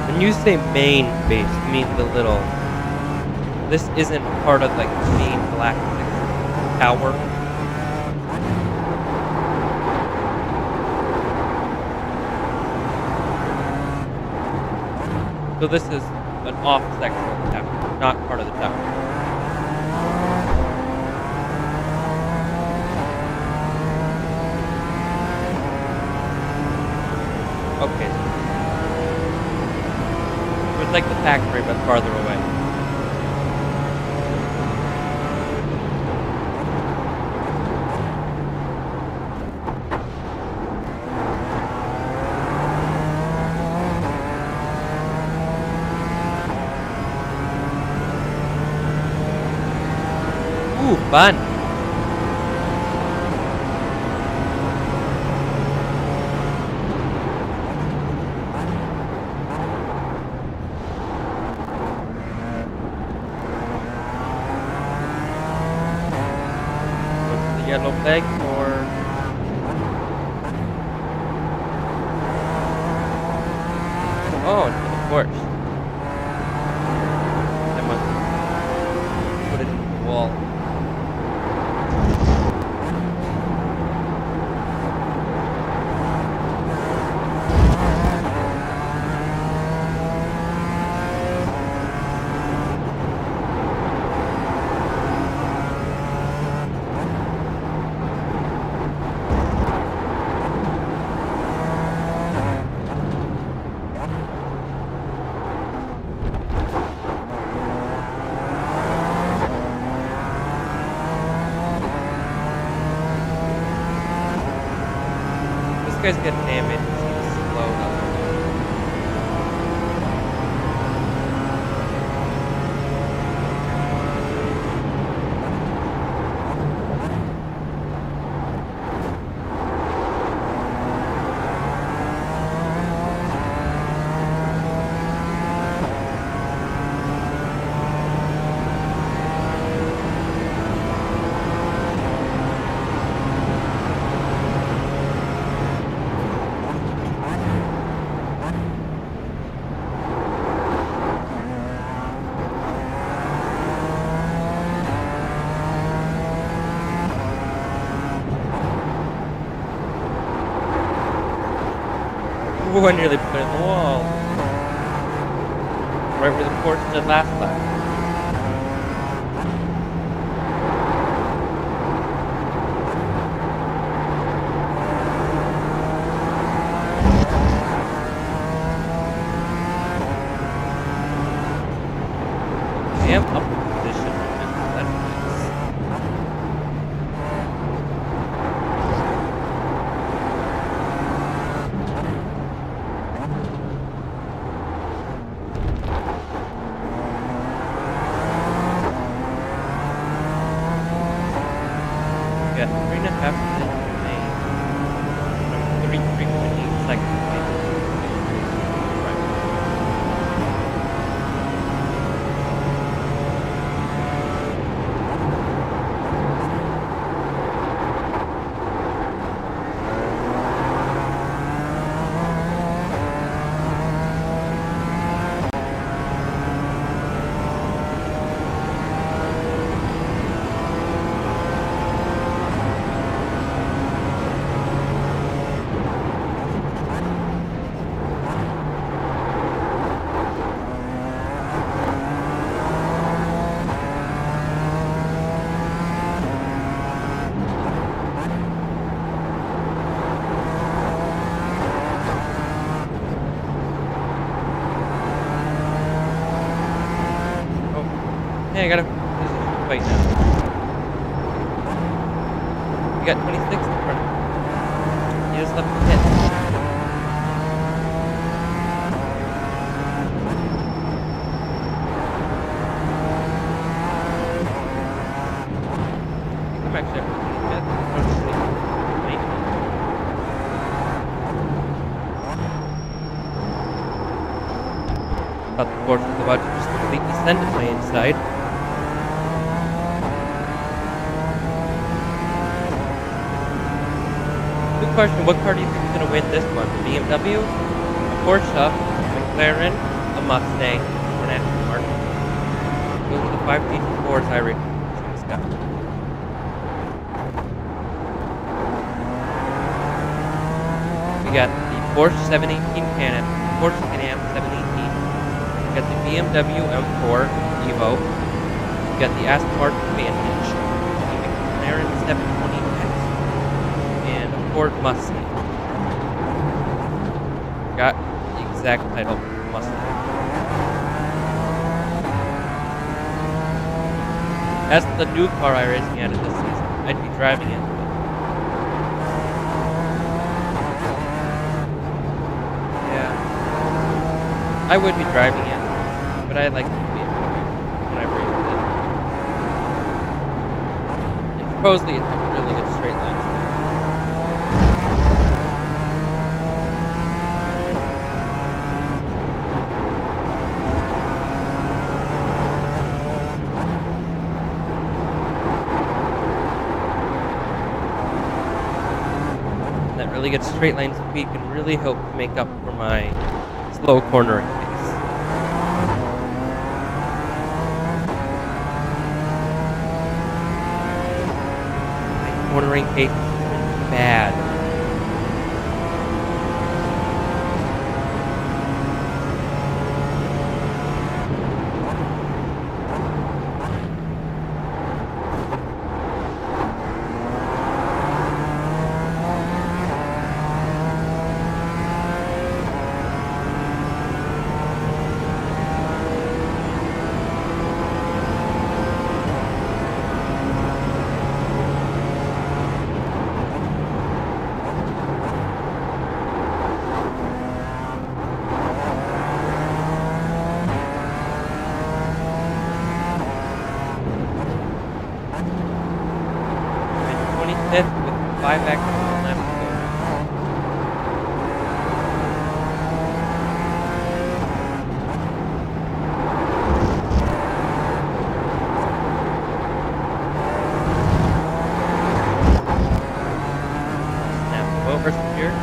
When you say main base, you mean the little... This isn't part of like the main galactic tower. So this is an off section of the tower, not part of the tower. Okay. So it's like the factory, but farther away. Ooh, fun! What's the yellow flag for? Oh, of course. I must put it in the wall. This guy's getting damaged. He's slow up. Ooh, I nearly put it in the wall. Right where the porch did last time. I am up in position. That's nice. Got 3.5 minutes remaining. From 3.8 seconds away. Right. Hey, I got a position fight now. You got 26 in front of you. You just left the hit. I think I'm actually up to 25th. Thought the course was about to just completely send it my inside. Good question. What car do you think is going to win this one? The BMW, a Porsche, a McLaren, a Mustang, or an Aston Martin? Those are the 5 GT4s iRacing got. We got the Porsche 718 Can-Am, Porsche Can-Am 718. We got the BMW M4 Evo. We got the Aston Martin Vantage, the McLaren 720X, and a Ford Mustang. Got the exact title, Mustang. That's the new car iRacing added this season. I'd be driving it. Yeah. I would be driving it, but I like the BMW when I raced it. And supposedly it's a really good straight line. That really good straight line speed can really help make up for my slow cornering pace. My cornering pace is bad. With 5 actions left to go. Snap over secure.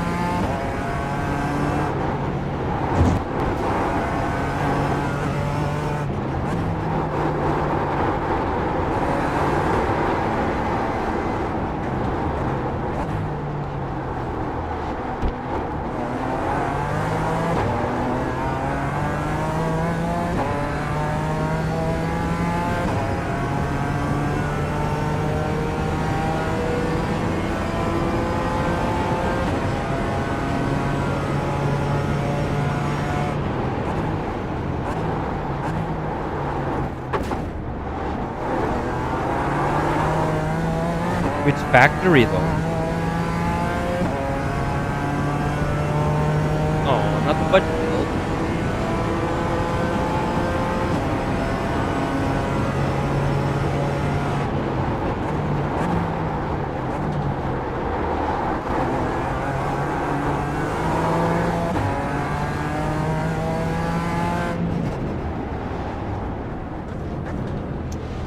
Which factory though? Oh, not the budget build.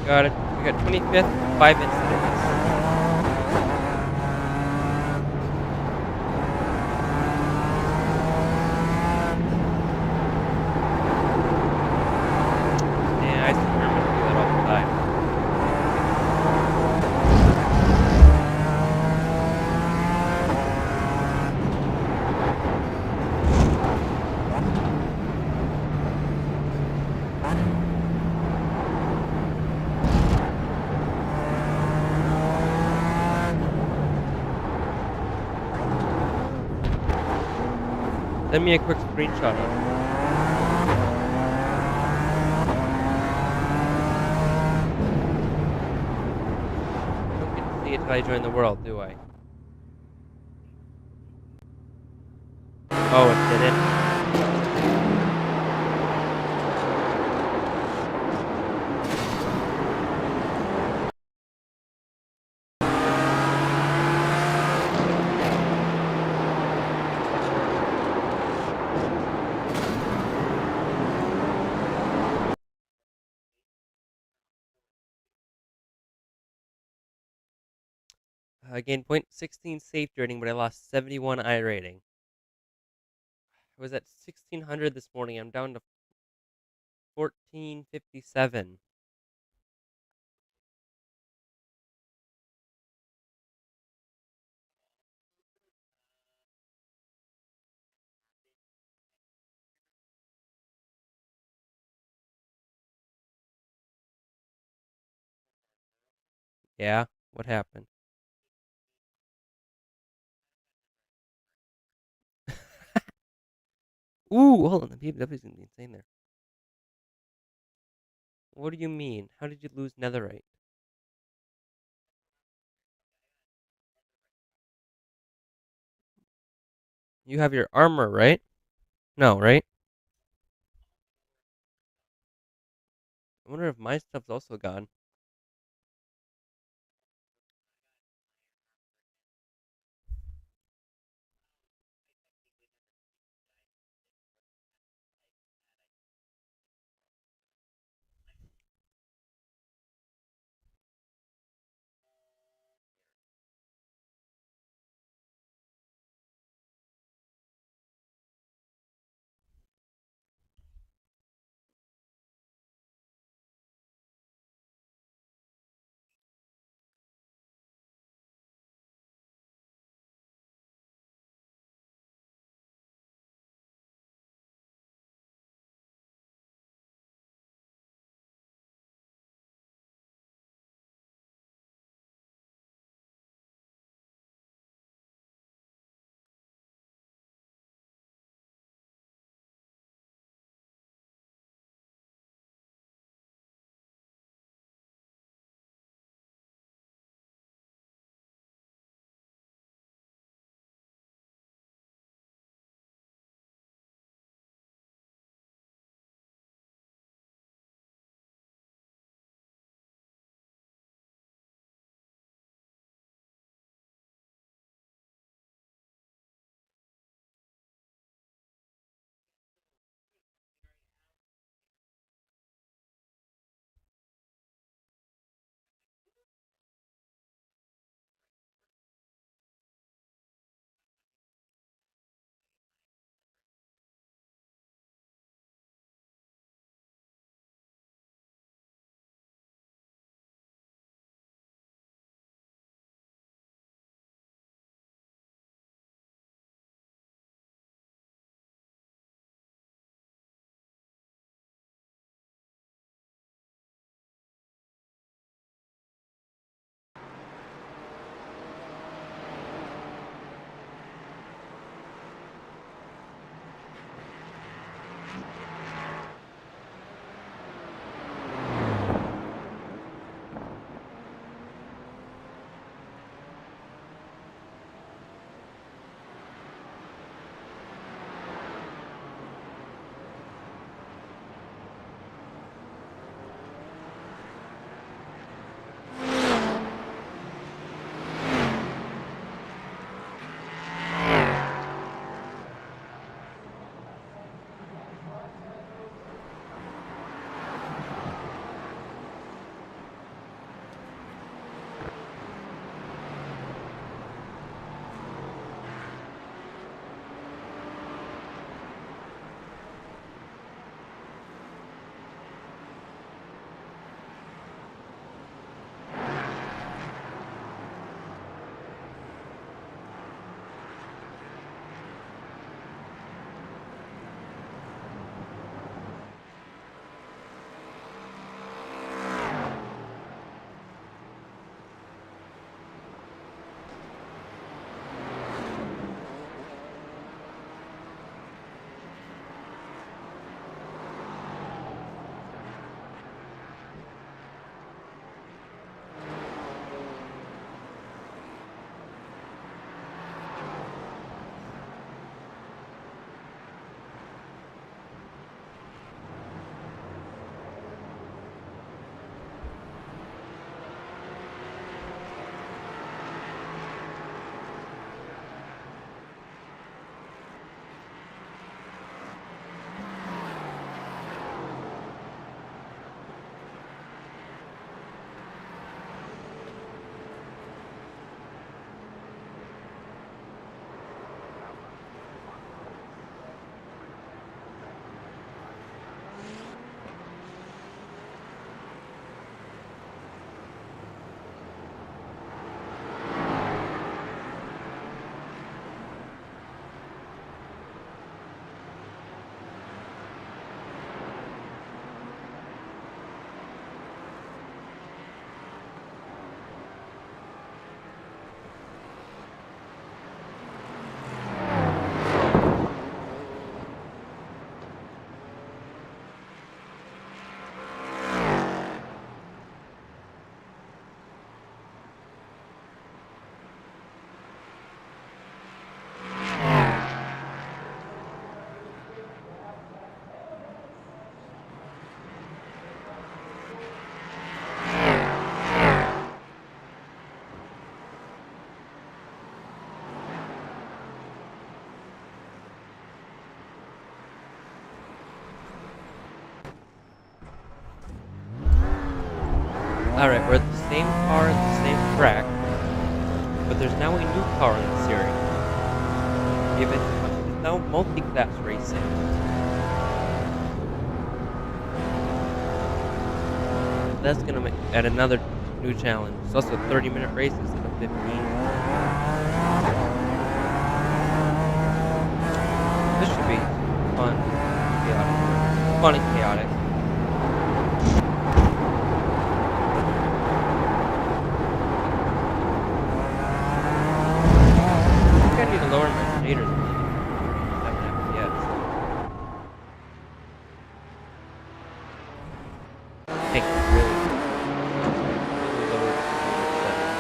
Got it. We got 25th, 5 incidents. Yeah, I see Germans do that all the time. Send me a quick screenshot of it. I join the world, do I? Oh, it didn't? I gained point 16 safety rating, but I lost 71 I rating. I was at 1600 this morning. I'm down to 1457. Yeah, what happened? Ooh, hold on. The BMW's gonna be insane there. What do you mean? How did you lose netherite? You have your armor, right? No, right? I wonder if my stuff's also gone. Alright, we're at the same car at the same track, but there's now a new car in the series. It's now multi-class racing. That's gonna add another new challenge. It's also 30-minute races instead of 15. This should be fun, chaotic. Fun and chaotic. I think I need to lower my shaders a little bit. 7 FPS. Take really lower the settings.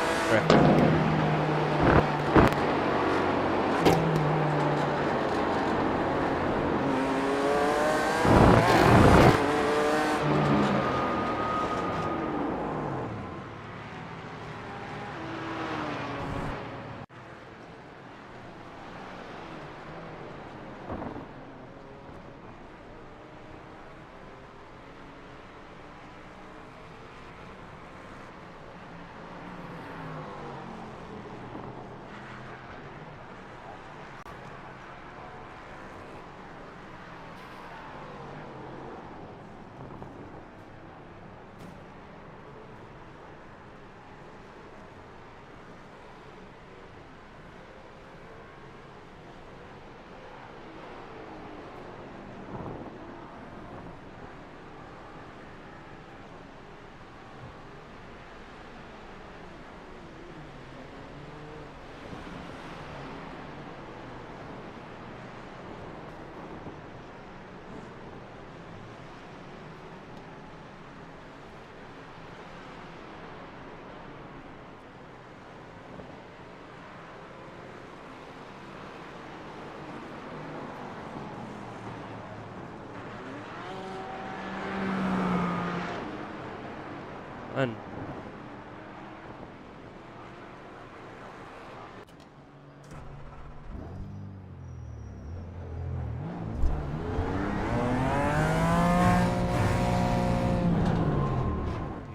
Fun.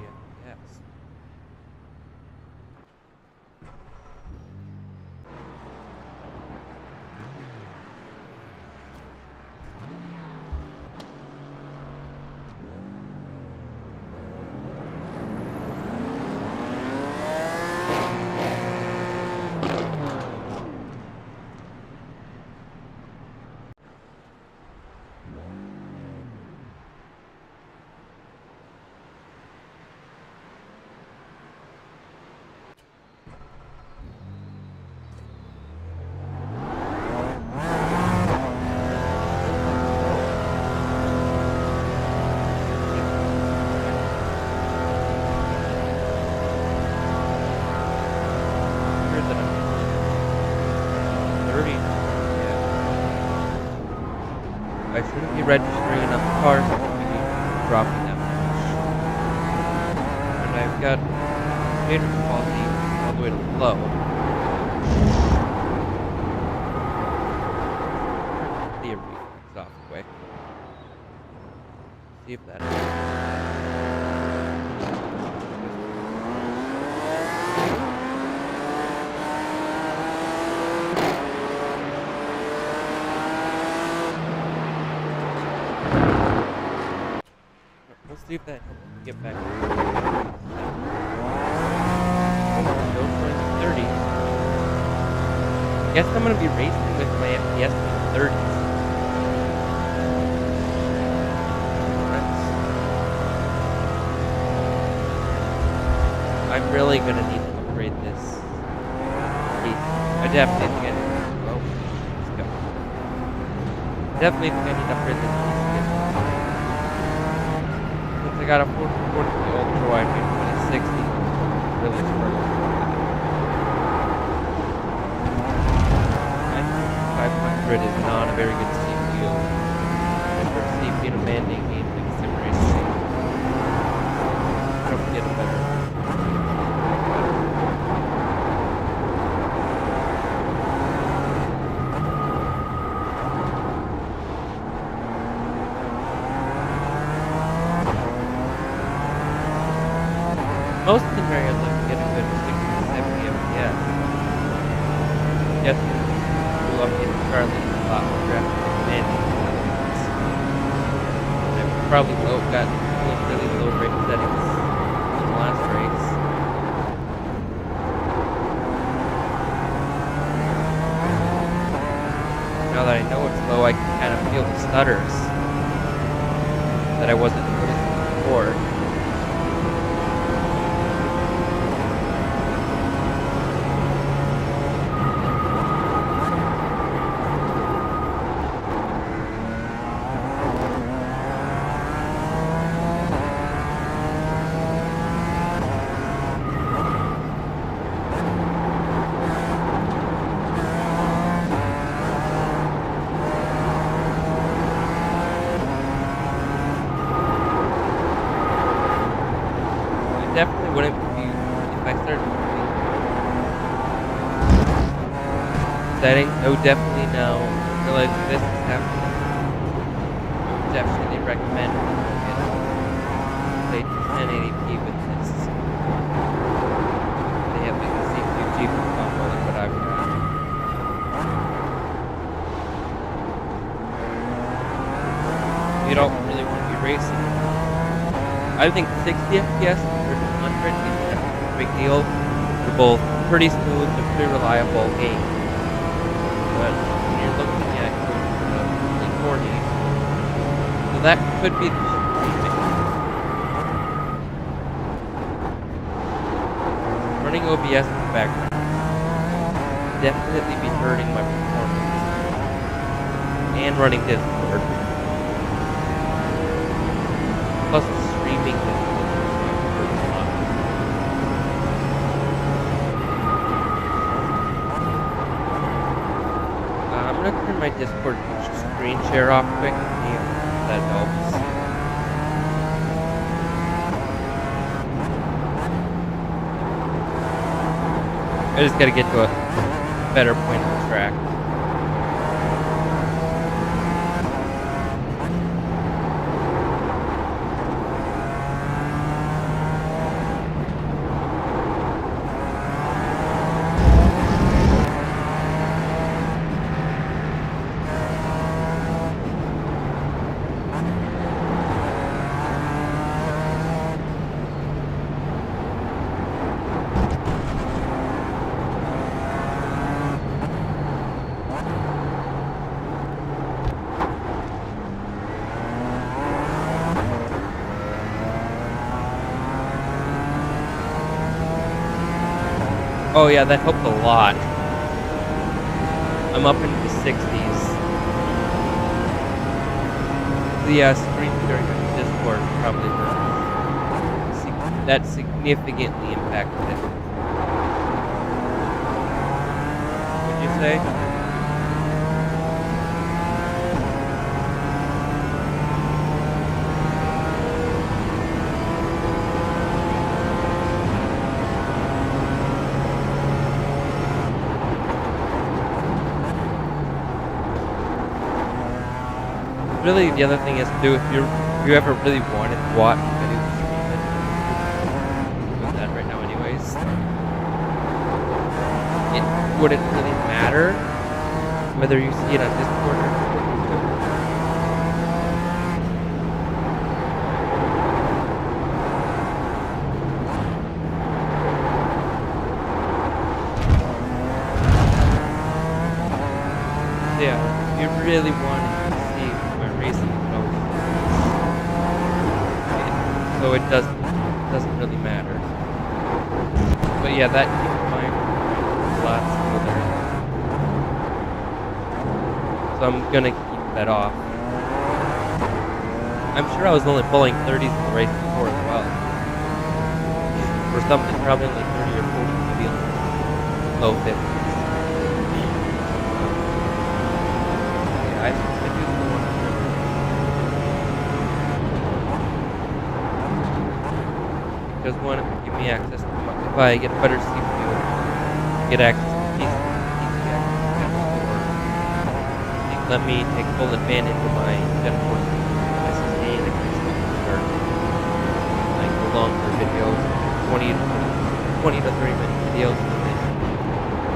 Yes. I shouldn't be registering enough cars to be dropping that much. And I've got shader quality all the way to low. Theory is off quick. See if that We'll see if that helps me get back. Go for the 30s. Guess I'm gonna be racing with my FPS in the 30s. I'm really gonna need to upgrade this. I definitely think I need to. Well, let's go. Definitely think I need to upgrade this. I got a 440 Ultra Wide View 2060. Really struggling with that. 500 is not a very good CPU. And for CPU in a demanding game like sim racing, I don't get a better. most scenarios I can get a good 60 to 70 FPS. Yes, pull up in Charlie a lot more graphics demanding than other ones. I've probably got really low rate settings in the last race. Now that I know it's low, I can kind of feel the stutters that I wasn't noticing before. Definitely wouldn't be if I started settings. I would definitely now realize this is happening. I would definitely recommend say 1080p with this. They have like a CPU GPU combo like what I've got. You don't really want to be racing. I think 60 FPS or 100 is a big deal. They're both pretty smooth and pretty reliable games. But when you're looking at early 40s, so that could be the running OBS in the background definitely be hurting my performance. And running Discord. Plus streaming this. I'm gonna turn my Discord screen share off quick and see if that helps. I just gotta get to a better point on the track. Oh yeah, that helped a lot. I'm up into the 60s. So yeah, screen sharing on Discord probably hurt. That significantly impacted it. What'd you say? Really, the other thing is too, if you ever really wanted to watch videos streaming, doing that right now anyways, it wouldn't really matter whether you see it on Discord or YouTube. So yeah, if you really wanted racing so it doesn't really matter. But yeah, that keeps my a lot smoother. So I'm gonna keep that off. I'm sure I was only pulling 30s in the race before as well. Or something, probably only 30 or 40 maybe on the low 50s. Yeah, I do because one, it would give me access to if I get a better CPU, get access to PC access, or let me take full advantage of my Gen 4 SSD and I can start like longer videos, 20 to 20 to 30-minute videos within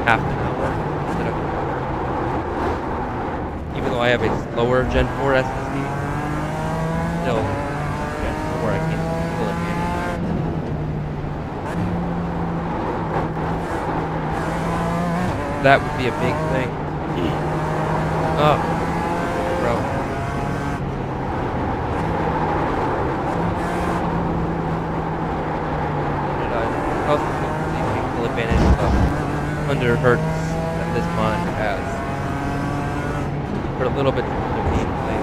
half an hour instead of even though I have a slower Gen 4 SSD, still Gen 4 I can full advantage. That would be a big thing. Oh, bro. And I also take full advantage of 100 hertz that this monitor has. For a little bit of gameplay.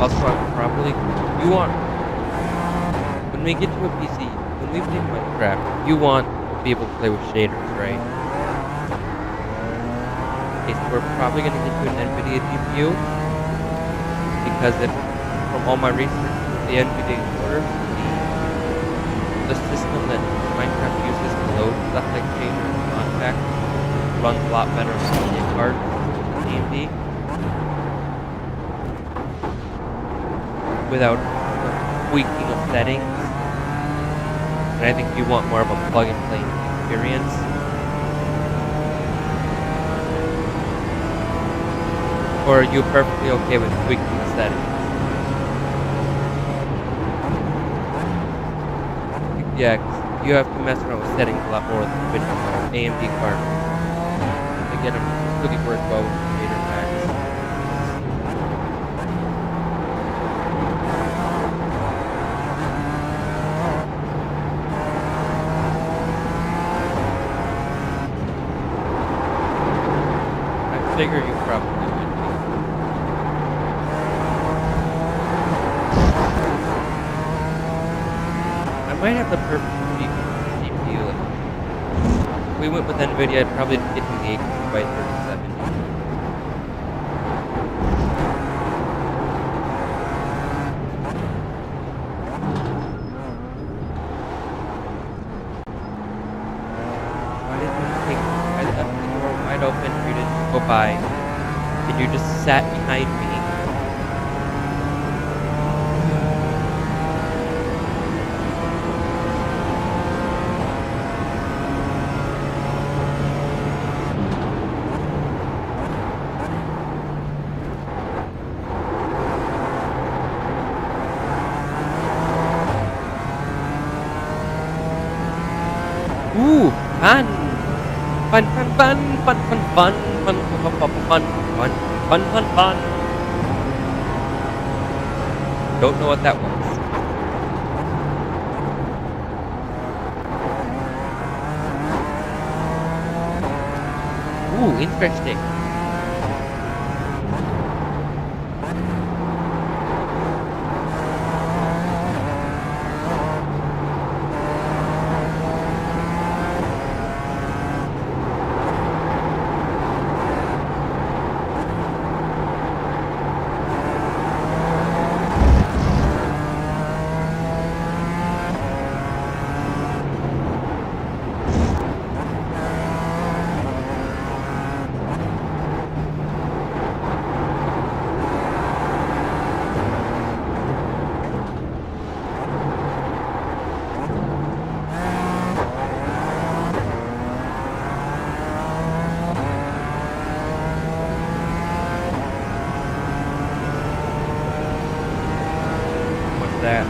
Also, I'm probably when we get to a PC, when we play Minecraft, you want to be able to play with shaders, right? Okay, so we're probably going to get to an NVIDIA GPU because from all my research, the NVIDIA orders, the system that Minecraft uses to load stuff like shaders and artifacts runs a lot better on the card than AMD without tweaking of settings. And I think you want more of a plug-and-play experience. Or are you perfectly okay with tweaking the settings? Yeah, 'cause you have to mess around with settings a lot more with AMD cards. Again, it really works well with shader packs. I figure you probably would be. I might have the perfect GPU. If we went with NVIDIA, I'd probably get to the 8 by 37. Why did you take? I left the door wide open for you to go by, and you just sat behind me. Ooh, fun! Fun, fun, fun, fun, fun, fun, fun, fun, fun, fun, fun, fun, fun, fun. Don't know what that was. Ooh, interesting. That.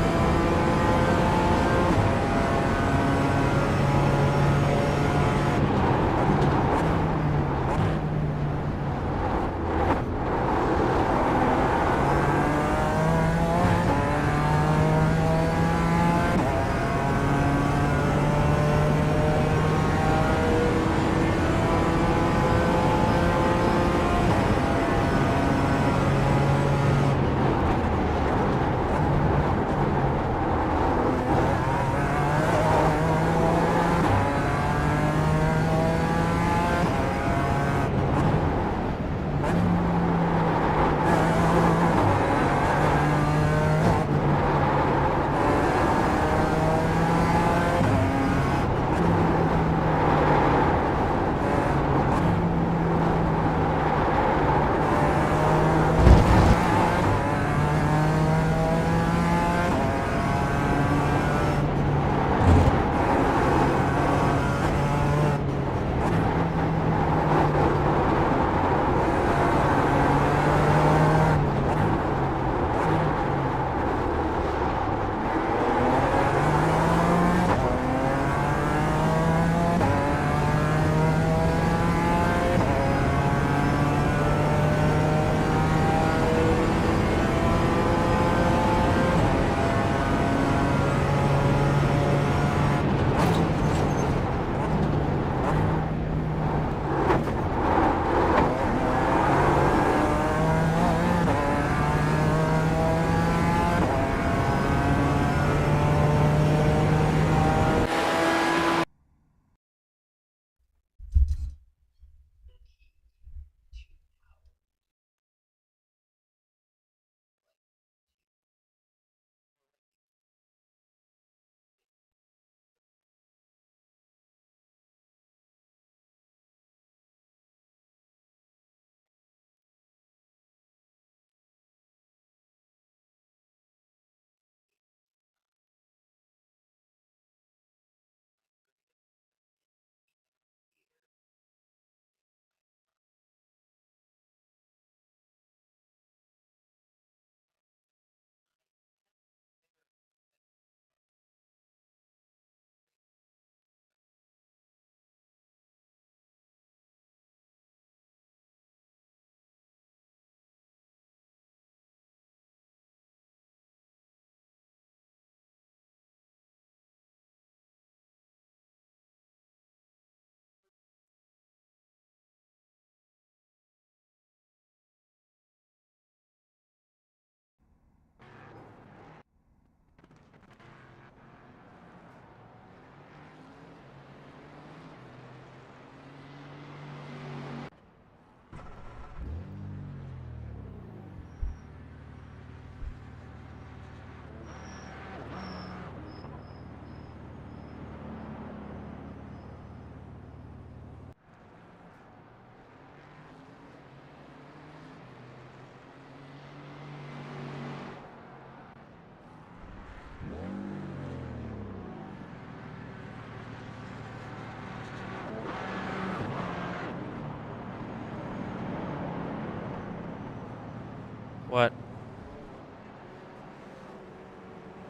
What?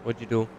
What'd you do?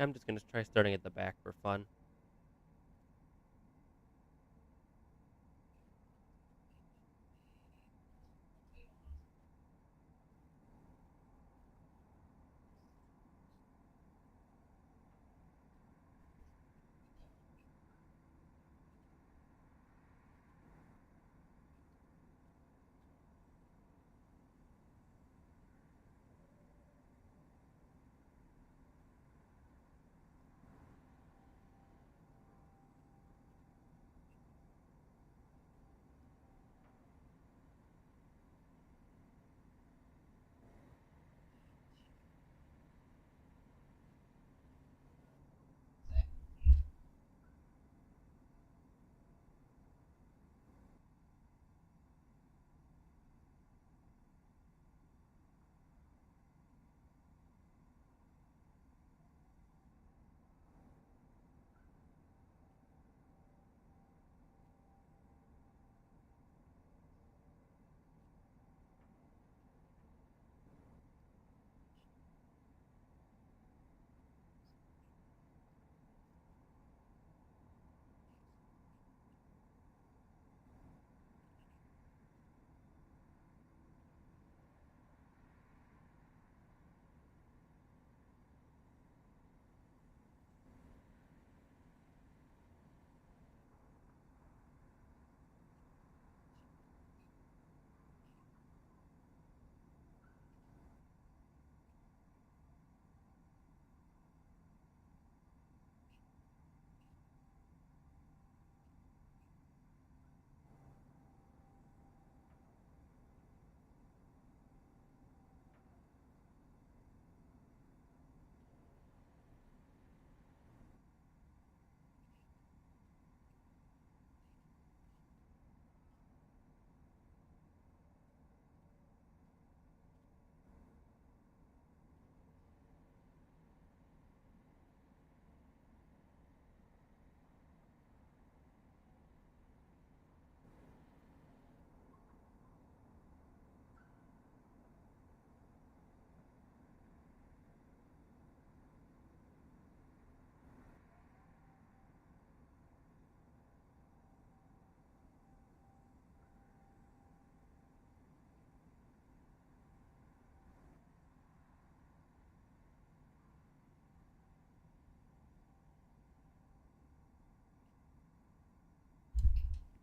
I'm just gonna try starting at the back for fun.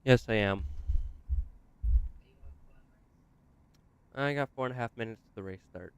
Yes, I am. I got 4.5 minutes to the race start.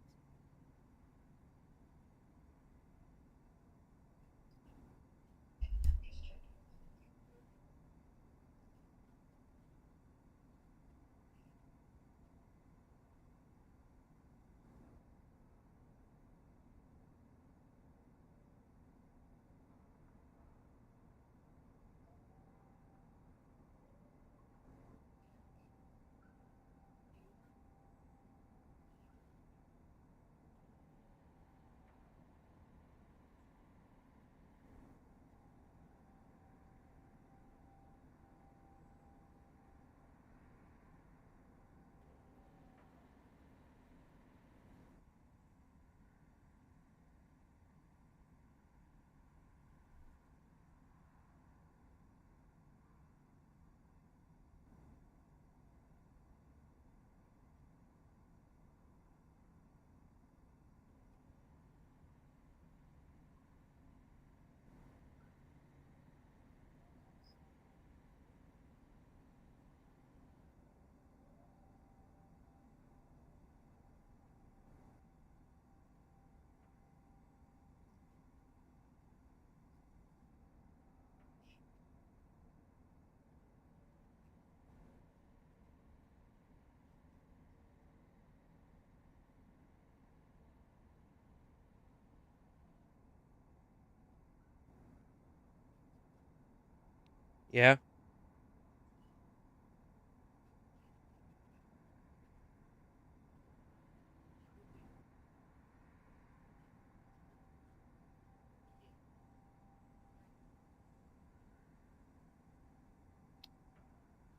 Yeah.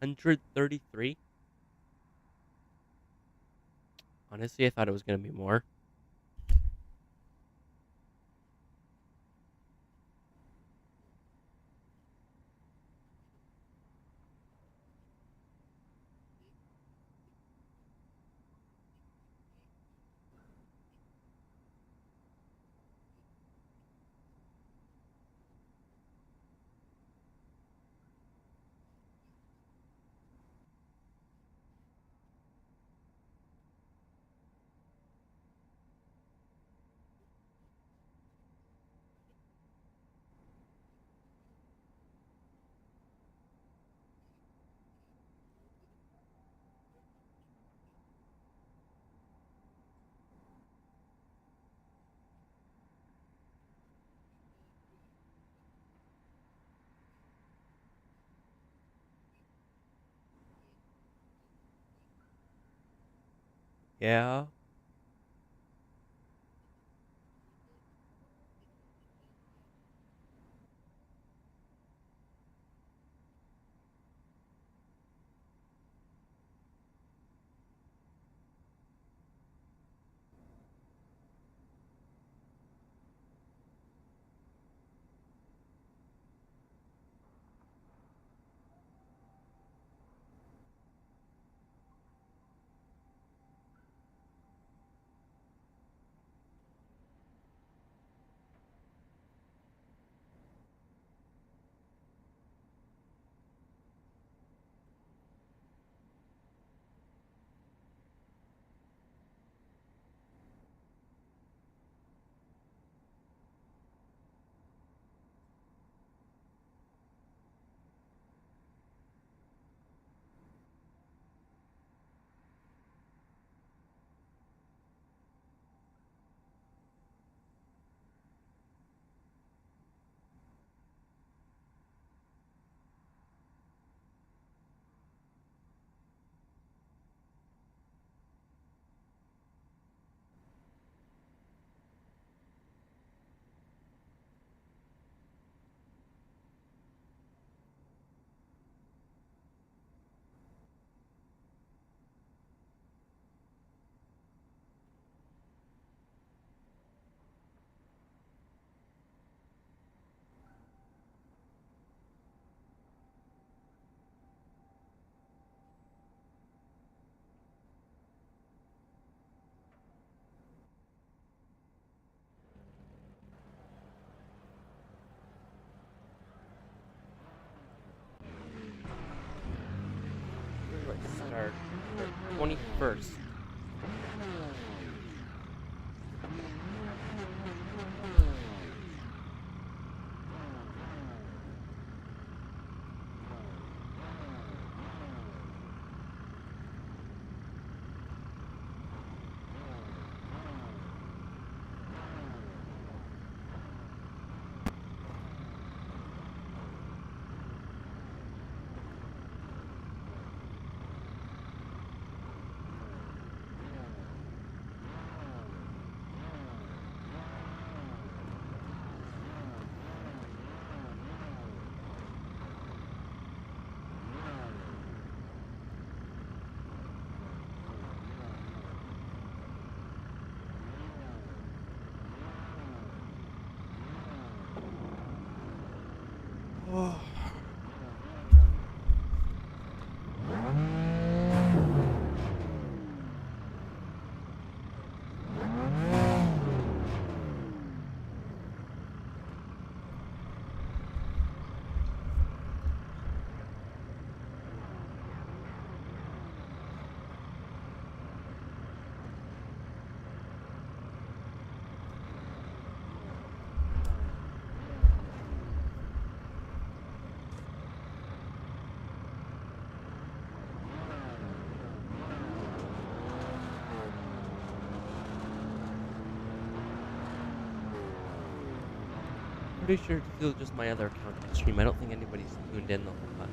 133? Honestly, I thought it was gonna be more. Yeah. Where do I start? Start 21st. Oh. pretty sure this was just my other account on stream. I don't think anybody's tuned in the whole time.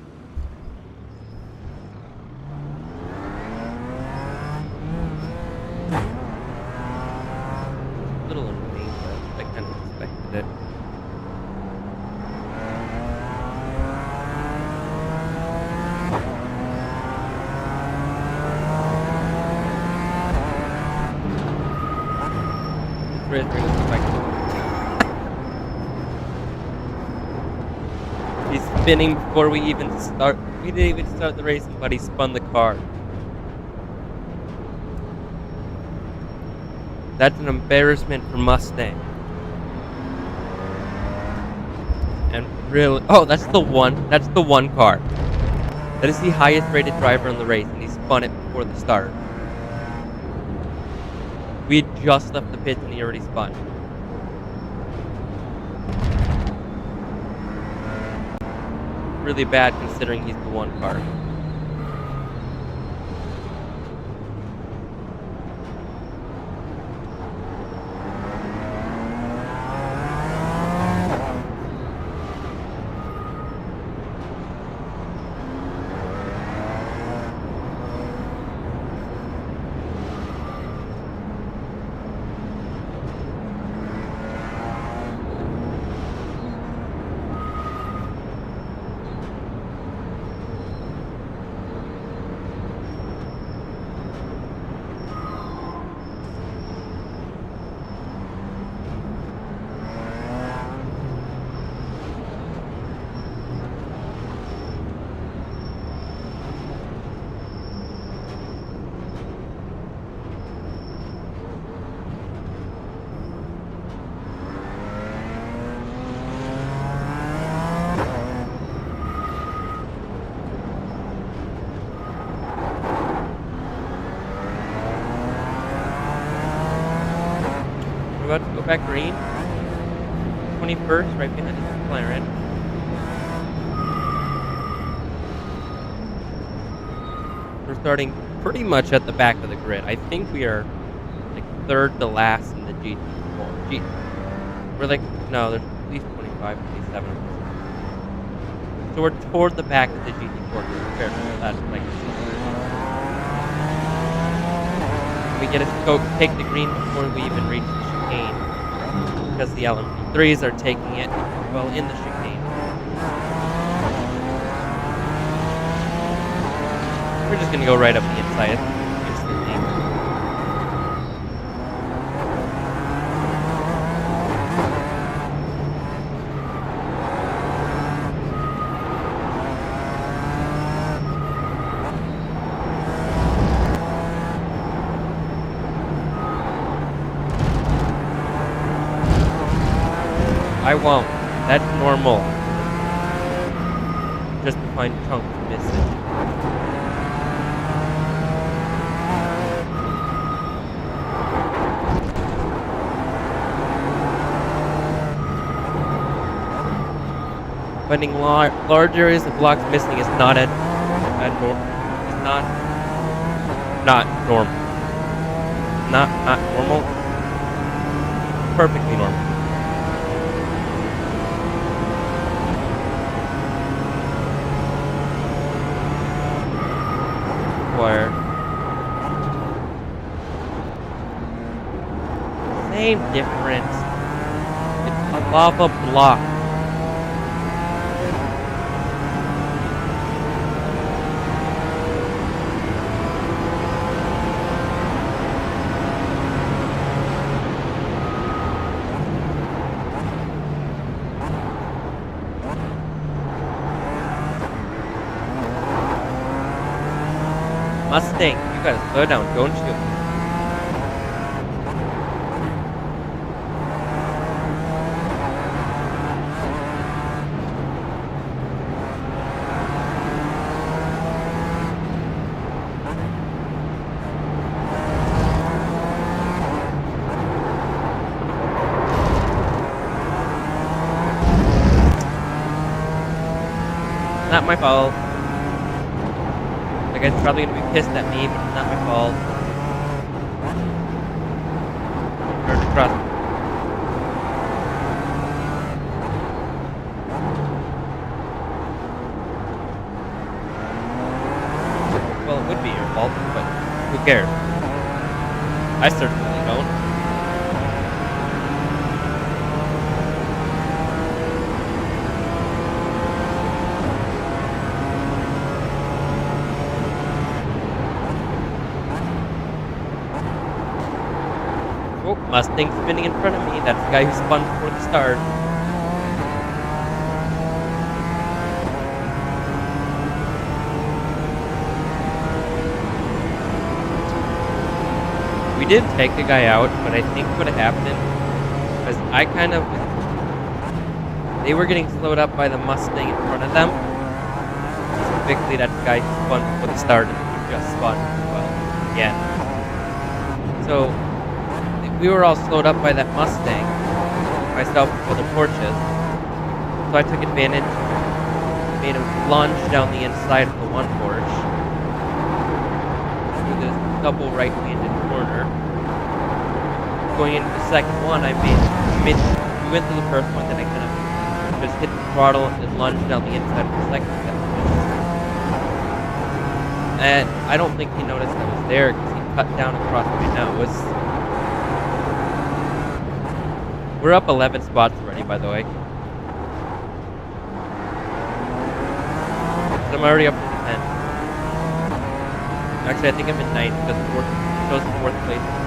A little annoying, but I kind of expected it. This race is like he's spinning before we even start. We didn't even start the race, but he spun the car. That's an embarrassment for Mustang. And really, oh, that's the one. That's the one car. That is the highest rated driver in the race, and he spun it before the start. We had just left the pits, and he already spun. Really bad considering he's the one car. About to go back green. 21st, right behind his McLaren. We're starting pretty much at the back of the grid. I think we are like third to last in the GT4. We're like, no, there's at least 25, 27 of us. So we're toward the back of the GT4 compared to that. Like, we get to go take the green before we even reach the chicane, because the LMP3s are taking it well in the chicane. We're just gonna go right up the inside instantly. I won't. That's normal. Just to find chunks missing. Finding large areas of blocks missing is not normal. Not normal. Perfectly normal. Where same difference. It's a lava block. Mustang, you gotta slow down, don't you? Not my fault. The guy's probably gonna be pissed at me, but it's not my fault. Or trust me. fault, but who cares? I certainly don't. Oh, Mustang spinning in front of me. That's the guy who spun before the start. We did take a guy out, but I think what happened was they were getting slowed up by the Mustang in front of them. Specifically, that guy who spun before the start and he just spun as well. Yeah. So, we were all slowed up by that Mustang, myself and other Porsches. So I took advantage, made a lunge down the inside of the one Porsche, through this double right-handed corner. Going into the second one, we went through the first one, then I kind of just hit the throttle and lunged down the inside of the second section. And I don't think he noticed I was there because he cut down across my nose. We're up 11 spots already, by the way. I'm already up to 10. Actually, I think I'm in 9th because it shows 4th place in 9th.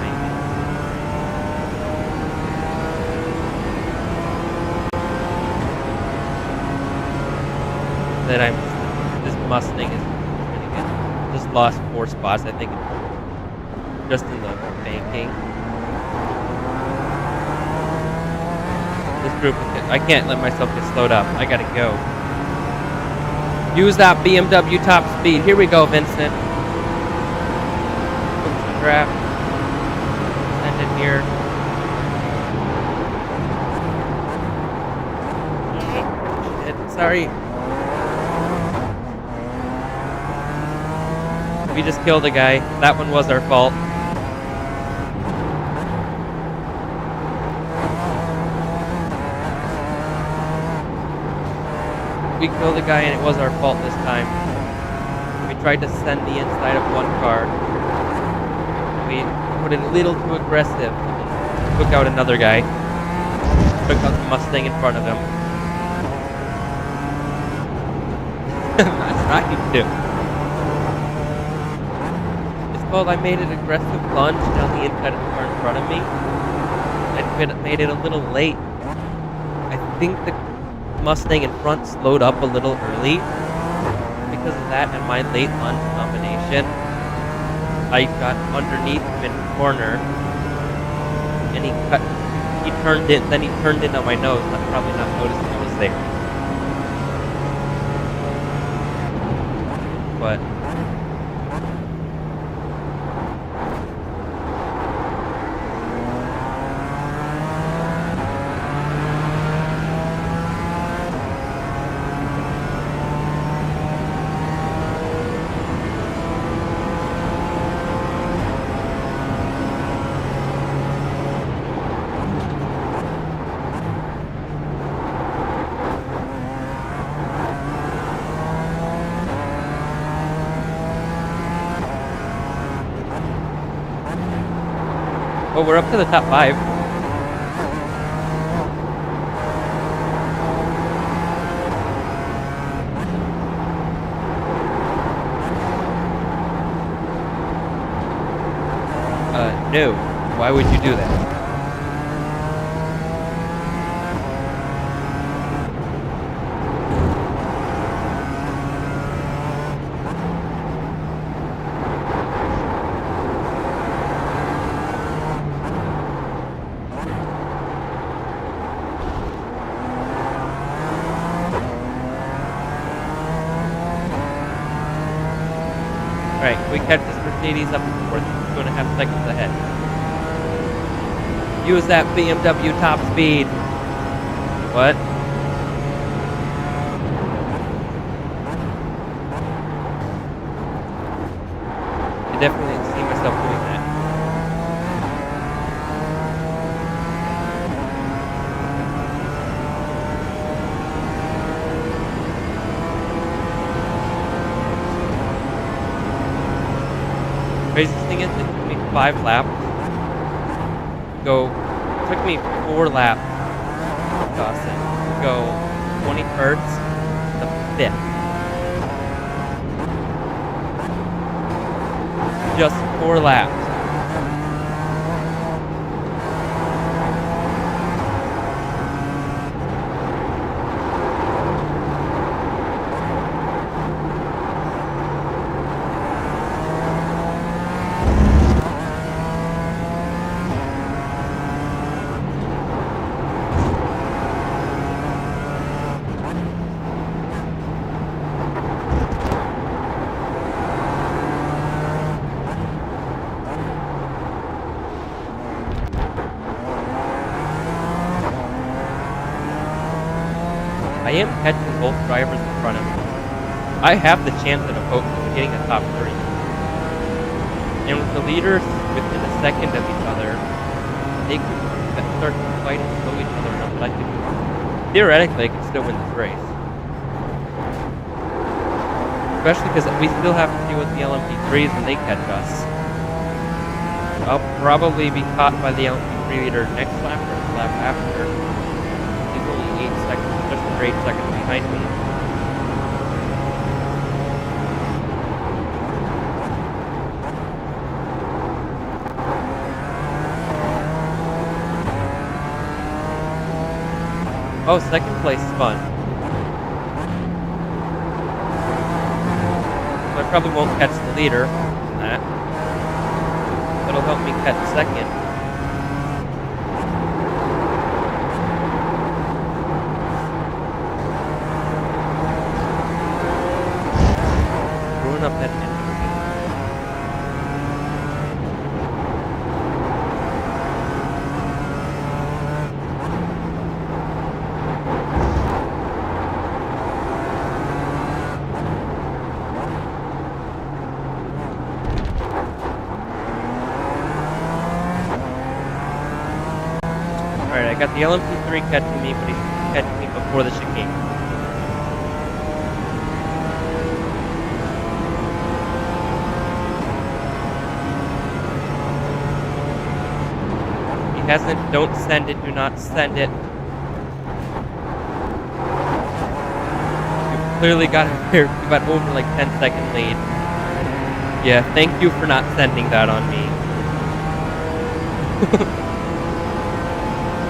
That this Mustang is winning it. Just lost 4 spots, I think, just in the banking. This group, I can't let myself get slowed up. I gotta go. Use that BMW top speed. Here we go, Vincent. Draft. Send in here. Shit, sorry. We just killed a guy. That one was our fault. We killed a guy and it was our fault this time. We tried to send the inside of one car. We put it a little too aggressive and took out another guy. Took out the Mustang in front of him. I'm trying to. It's called I made an aggressive lunge down the inside of the car in front of me. I made it a little late. I think the Mustang in front slowed up a little early. Because of that and my late lunge combination, I got underneath him in the corner, and he turned in on my nose, probably not noticing I was there. But well, we're up to the top 5. No. Why would you do that? Alright, we catch this Mercedes up to 2.5 seconds ahead. Use that BMW top speed. What? I definitely didn't see myself doing that. Craziest thing is, it took me 5 laps. It took me 4 laps, Dawson, to go 20 hertz to 5th. Just 4 laps. I am catching both drivers in front of me. I have the chance at of getting a top 3. And with the leaders within a second of each other, they could start to fight and slow each other up. But theoretically, I could still win this race. Especially because we still have to deal with the LMP3s when they catch us. I'll probably be caught by the LMP3 leader next lap or the lap after. He's only 8 seconds, just under 8 seconds behind me. Oh, second place is fun. So I probably won't catch the leader in that. That'll help me catch second. Screwing up that engine. Alright, I got the LMP3 catching me, but he's catching me before the chicane. He hasn't, don't send it, do not send it. You've clearly got here, you got over like 10-second lead. Yeah, thank you for not sending that on me.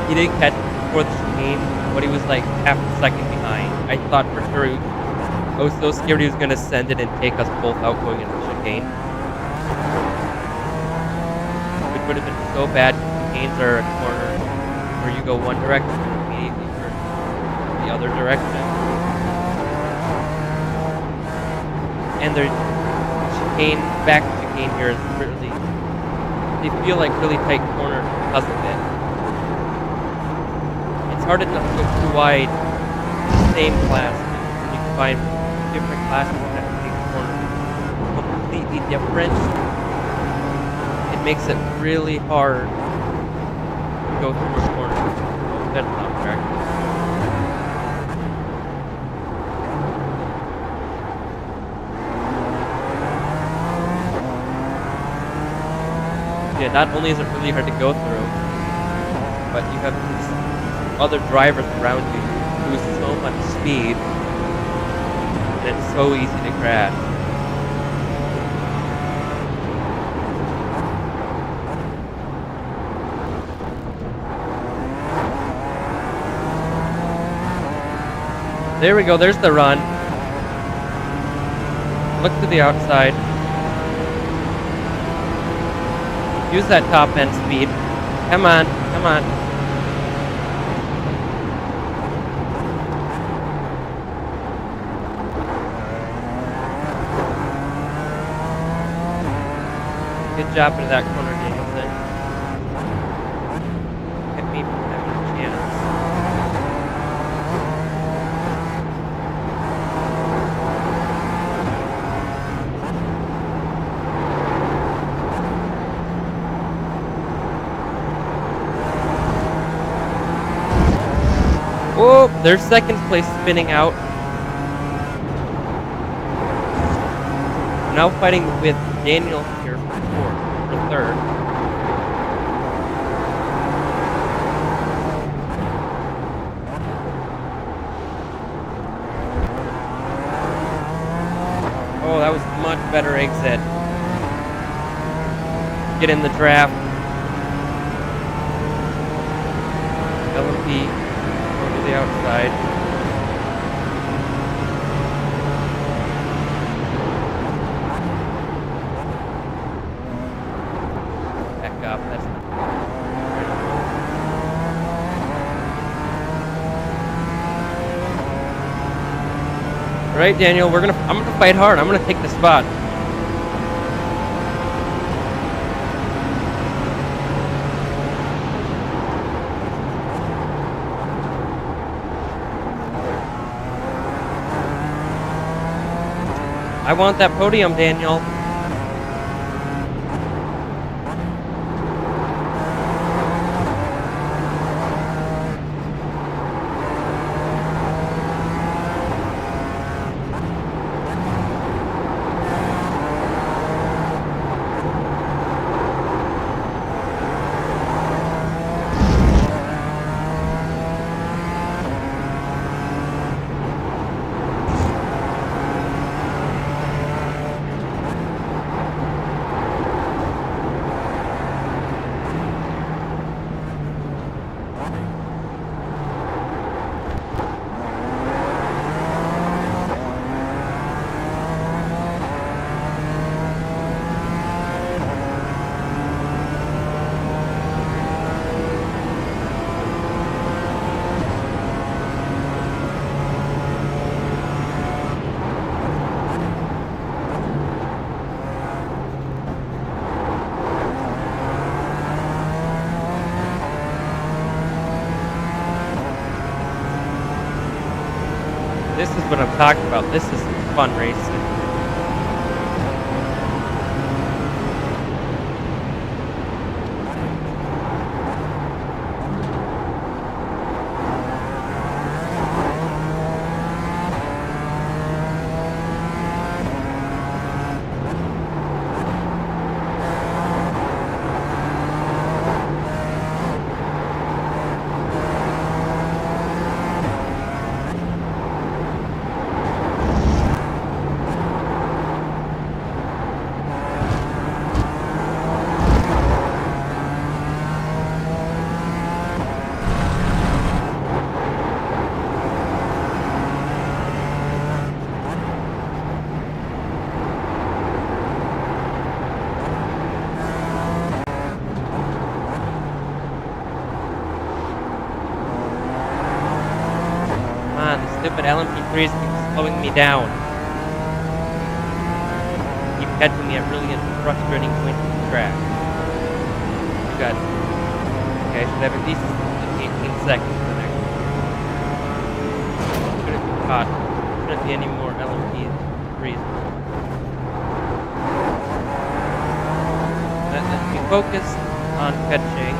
He didn't catch it before the chicane, but he was like half a second behind. I thought for sure I was so scared he was going to send it and take us both out going into the chicane. It would have been so bad. Chicanes are a corner where you go one direction and immediately turn the other direction. And their chicane, back chicane here is really, they feel like really tight corners because of it. It's hard enough to go too wide in the same class. You can find different classes that make corners completely different. It makes it really hard to go through a corner. Oh, that's not correct. Yeah, not only is it really hard to go through, but you have these other drivers around you who lose so much speed, and it's so easy to crash. There we go, there's the run. Look to the outside. Use that top end speed. Come on, come on. Good job into that corner, Danielson. Hit me from having a chance. Whoa, there's second place spinning out. Now fighting with Daniel here fourth or third. Oh, that was much better exit. Get in the draft. LMP go to the outside. Back up. That's all right, Daniel. I'm gonna fight hard. I'm gonna take the spot. I want that podium, Daniel. This is what I'm talking about. This is fun racing. Stupid LMP3s keep slowing me down. Keep catching me at really frustrating points of the track. You got... Okay, I should have at least 18 seconds for the next one. Shouldn't be caught. Shouldn't be any more LMP3s. Let's be focused on catching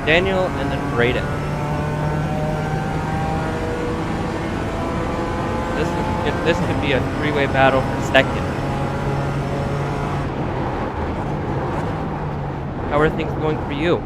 Daniel and then Braden. This could be a three-way battle for second. How are things going for you?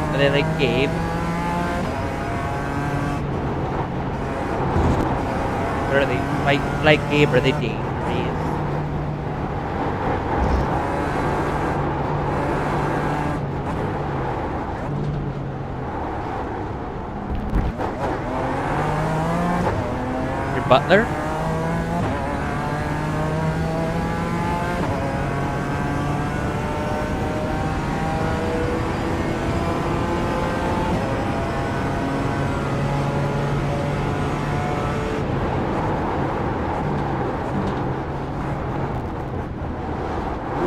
Are they like Gabe? Or are they like Gabe? Or are they dangerous? Your butler?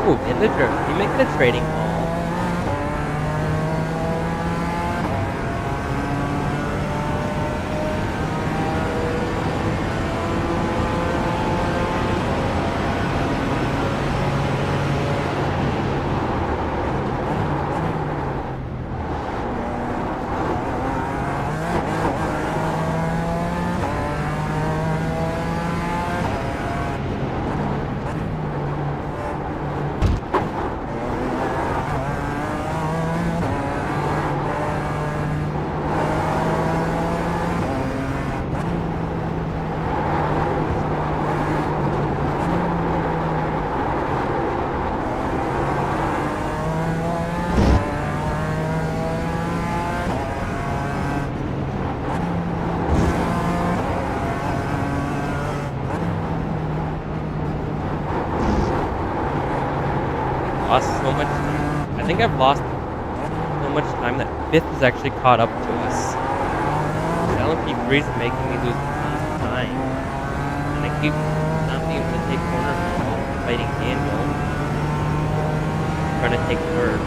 Ooh, villager. You make the trading hall. lost so much time. I think I've lost so much time that 5th has actually caught up to us. LMP3 is making me lose tons of time. And I keep not being able to take corners while fighting Daniel. Trying to take 3rd.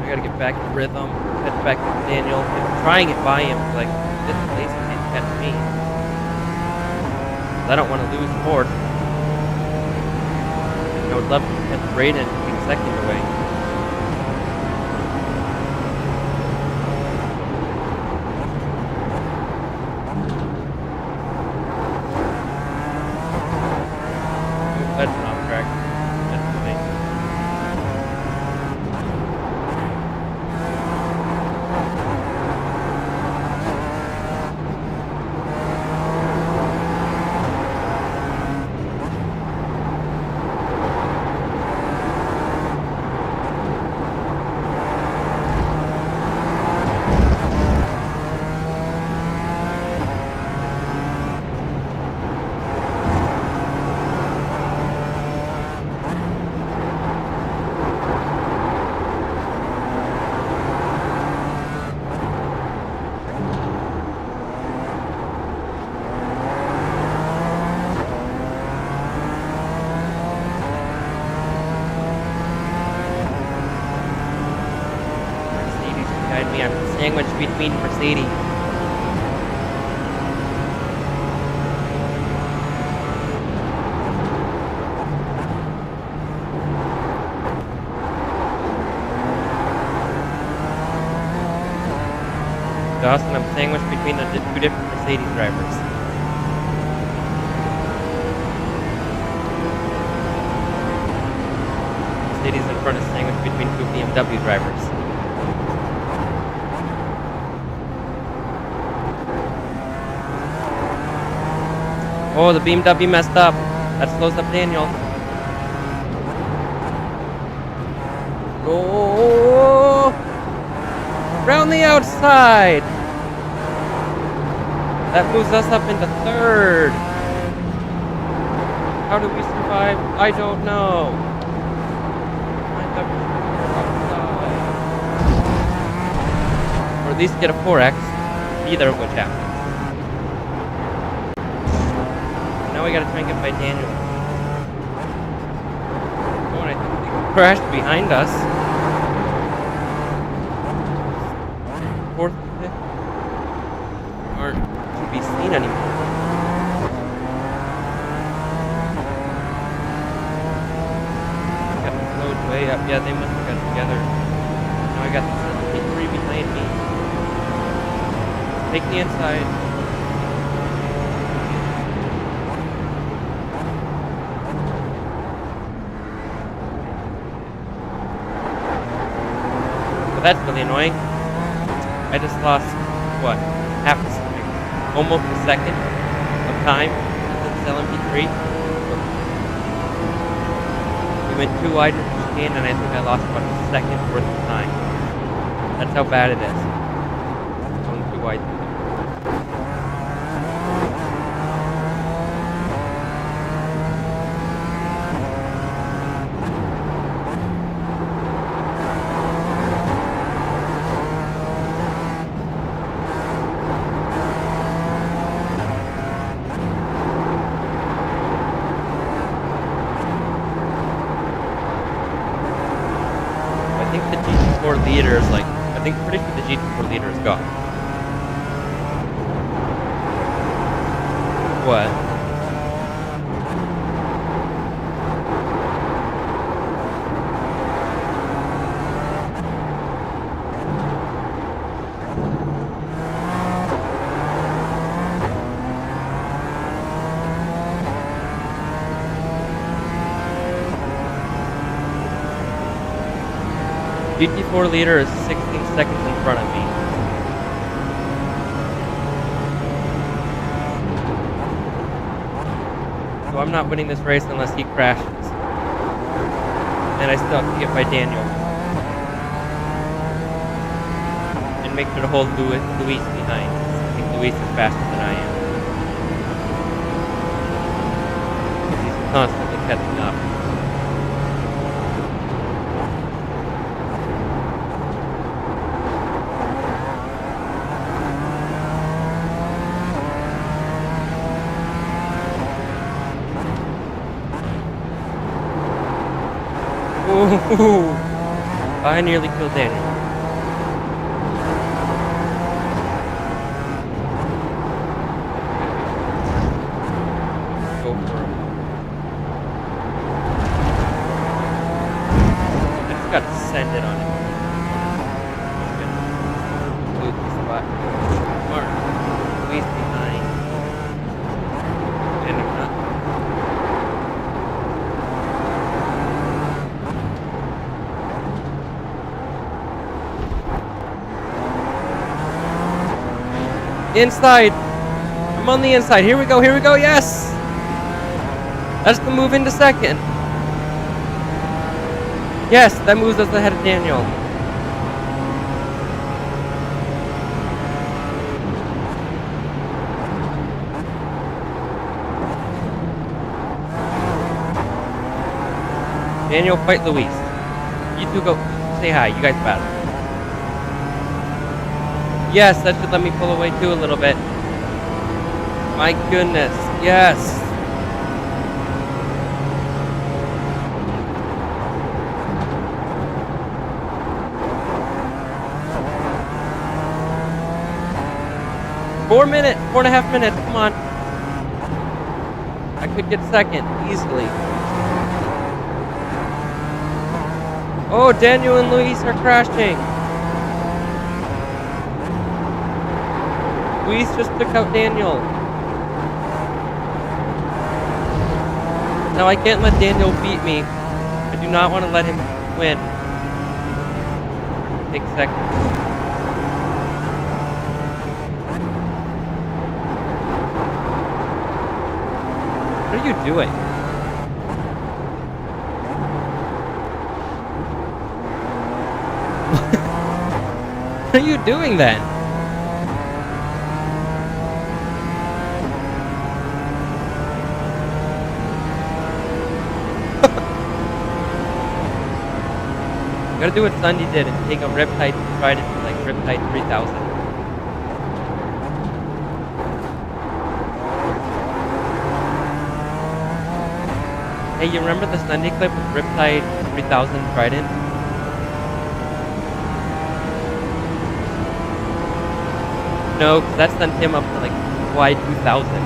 I gotta get back in rhythm, catch back to Daniel. I'm trying to get by him for like 5th place and can't catch me. I don't want to lose fourth. I would love to catch Brayden and take 2nd away. That's an off track. That's the thing. I'm sandwiched between Mercedes. Dawson, I'm sandwiched between the 2 different Mercedes drivers. Mercedes in front is sandwiched between 2 BMW drivers. Oh, the BMW messed up. That slows up Daniel. Oh! Round the outside! That moves us up into 3rd. How do we survive? I don't know. Or at least get a 4X. Either of which happens. Now we gotta try and get by Daniel. Oh, and I think they crashed behind us. 4th and 5th aren't to be seen anymore. Got the load way up. Yeah, they must have got together. Now I got the 3 behind me. Take the inside. That's really annoying. I just lost, what, half a second, almost a second of time since LMP3. We went too wide in the chicane, and I think I lost about a second worth of time. That's how bad it is. Going too wide. I think the GT4 leader is like, pretty sure the GT4 leader is gone. What? GT4 leader is 16 seconds in front of me. So I'm not winning this race unless he crashes. And I still have to get by Daniel. And make sure to hold Luis behind. Luis is faster than I am. He's constantly catching up. Ooh, I nearly killed Daniel. Go for him. I just gotta send it on him. Good spot. Mark. Luis behind. And I'm not. Inside! I'm on the inside. Here we go, yes! That's the move into second. Yes, that moves us ahead of Daniel. Daniel, fight Luis. You two go say hi, you guys battle. Yes, that should let me pull away too a little bit. My goodness, yes. Four and a half minutes, come on. I could get second, easily. Oh, Daniel and Luis are crashing. Luis just took out Daniel. Now I can't let Daniel beat me. I do not want to let him win. Take second. What are you doing? What are you doing then? Gotta do what Sunday did and take a Riptide Trident to like Riptide 3000. Hey, you remember the Sunday clip with Riptide 3000 Trident? No, because that sent him up to like Y 2000.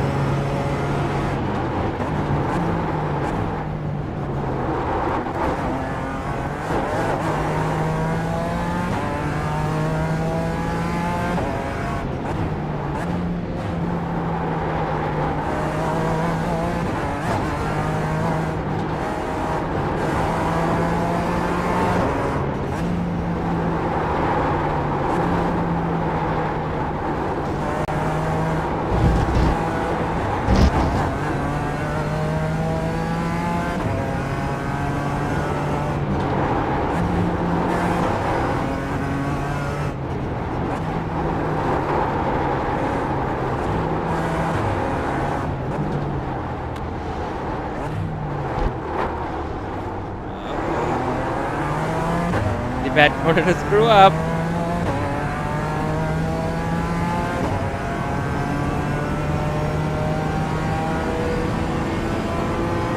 Bad corner to screw up.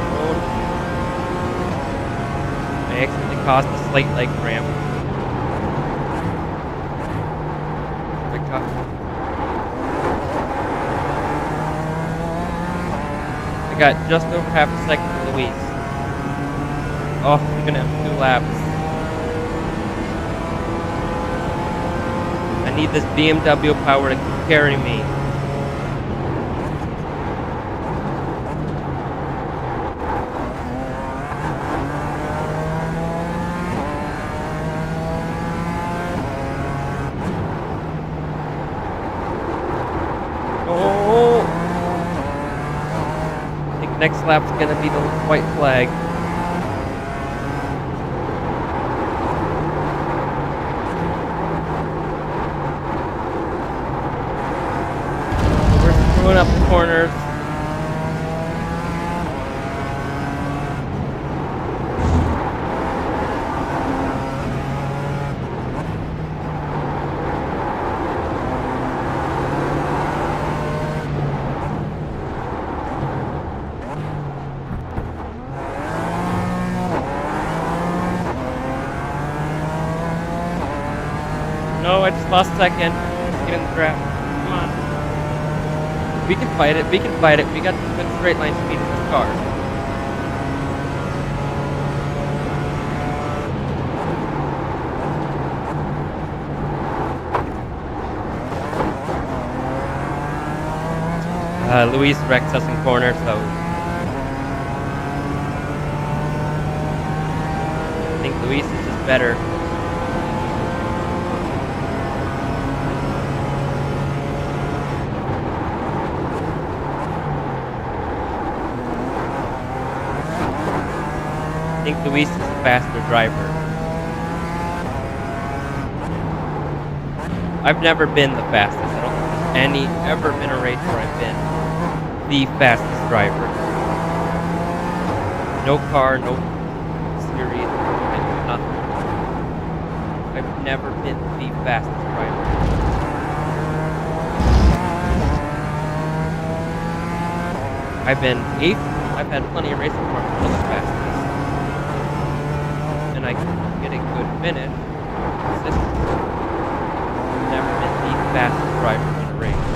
Oh. I accidentally caused a slight leg cramp. I got just over half a second for Luis. Oh, I'm gonna have 2 laps. I need this BMW power to carry me. Oh! I think next lap's gonna be the white flag. Going up the corners. No, I just lost second. Get in the trap. Come on. We can fight it. We can fight it. We got good straight line speed in this car. Luis wrecked us in corner, so I think Luis is just better. I think Luis is a faster driver. I've never been the fastest. I don't think there's ever been a race where I've been the fastest driver. No car, no series, nothing. I've never been the fastest driver. I've been 8th. I've had plenty of races where I'm still the fastest. And I can get a good finish. Consistently. I've never been the fastest driver in a race.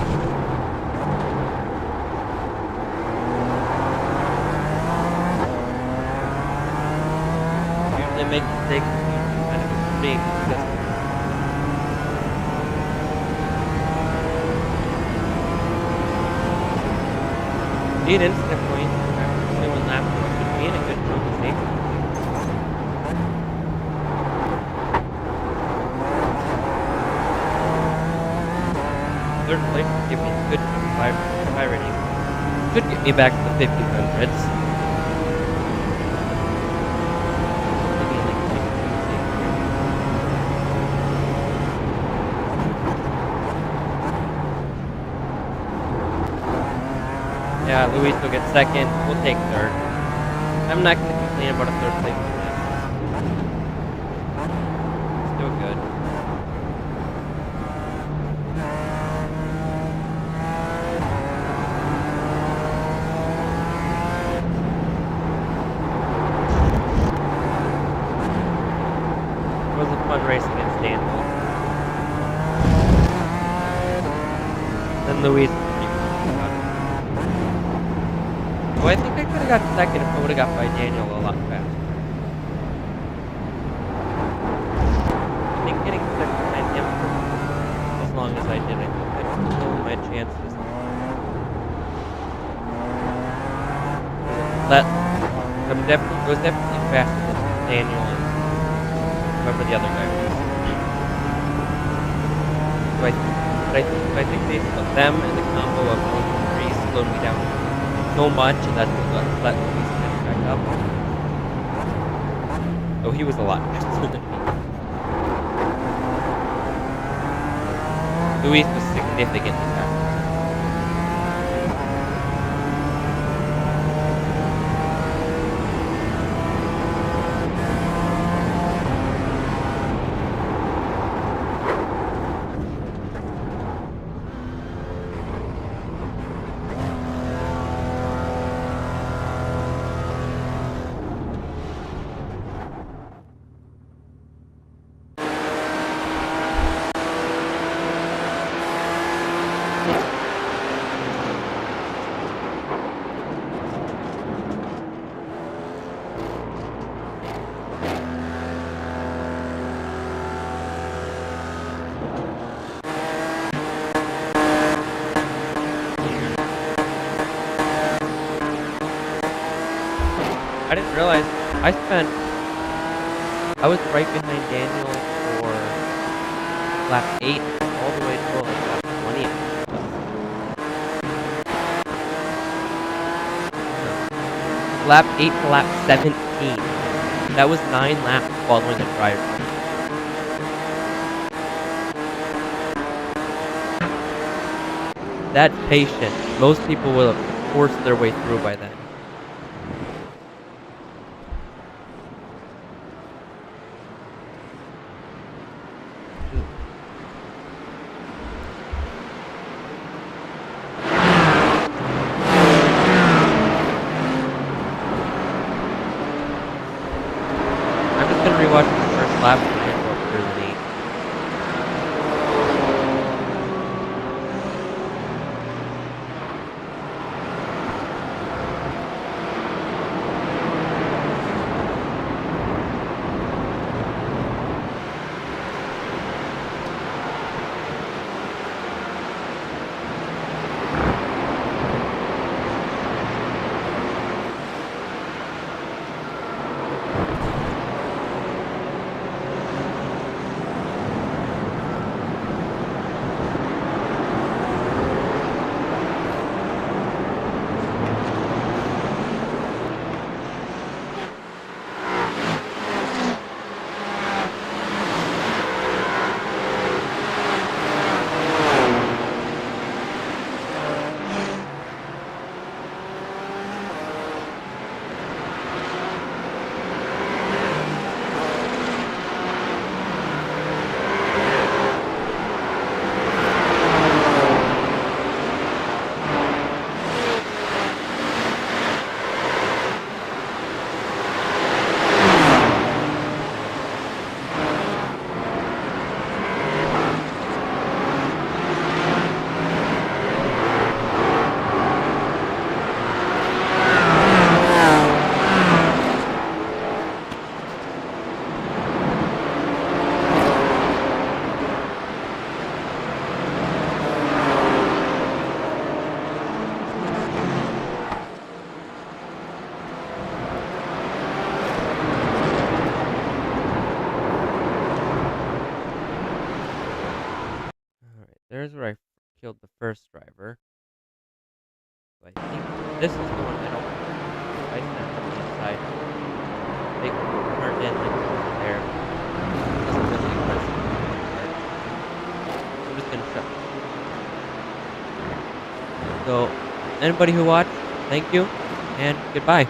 Usually make mistakes and kind of being consistent. Need instant point after 21 laps, which would be in a good chunk of safety. Third place would give me a good chunk of fire rating. Could get me back to the 1500s. Maybe like 15, yeah, Luis will get second. We'll take third. I'm not going to complain about a third place finish. Still good. It was a fun race against Daniel. Then Luis. Well, I think I could have got second if I would have got by Daniel a lot faster. I think getting second behind him for as long as I did, I think that killed my chances. I was definitely faster than Daniel and whoever the other guy was. So I think basically them and the combo of those three slowed me down so much, and that's what let Luis catch back up. Oh, he was a lot faster than me. Luis was significantly faster. I didn't realize I was right behind Daniel for lap 8 all the way till like lap 20. No. Lap 8 to lap 17. That was 9 laps following the driver. that patient. Most people will have forced their way through by then. Shoot. I'm just gonna rewatch the first lap and go up through the knee. Alright, there's where I killed the first driver. So I think this is the one I don't I snapped on the inside. They turned in like over there. Wasn't really aggressive on my part. I'm just gonna shut. So anybody who watched, thank you and goodbye.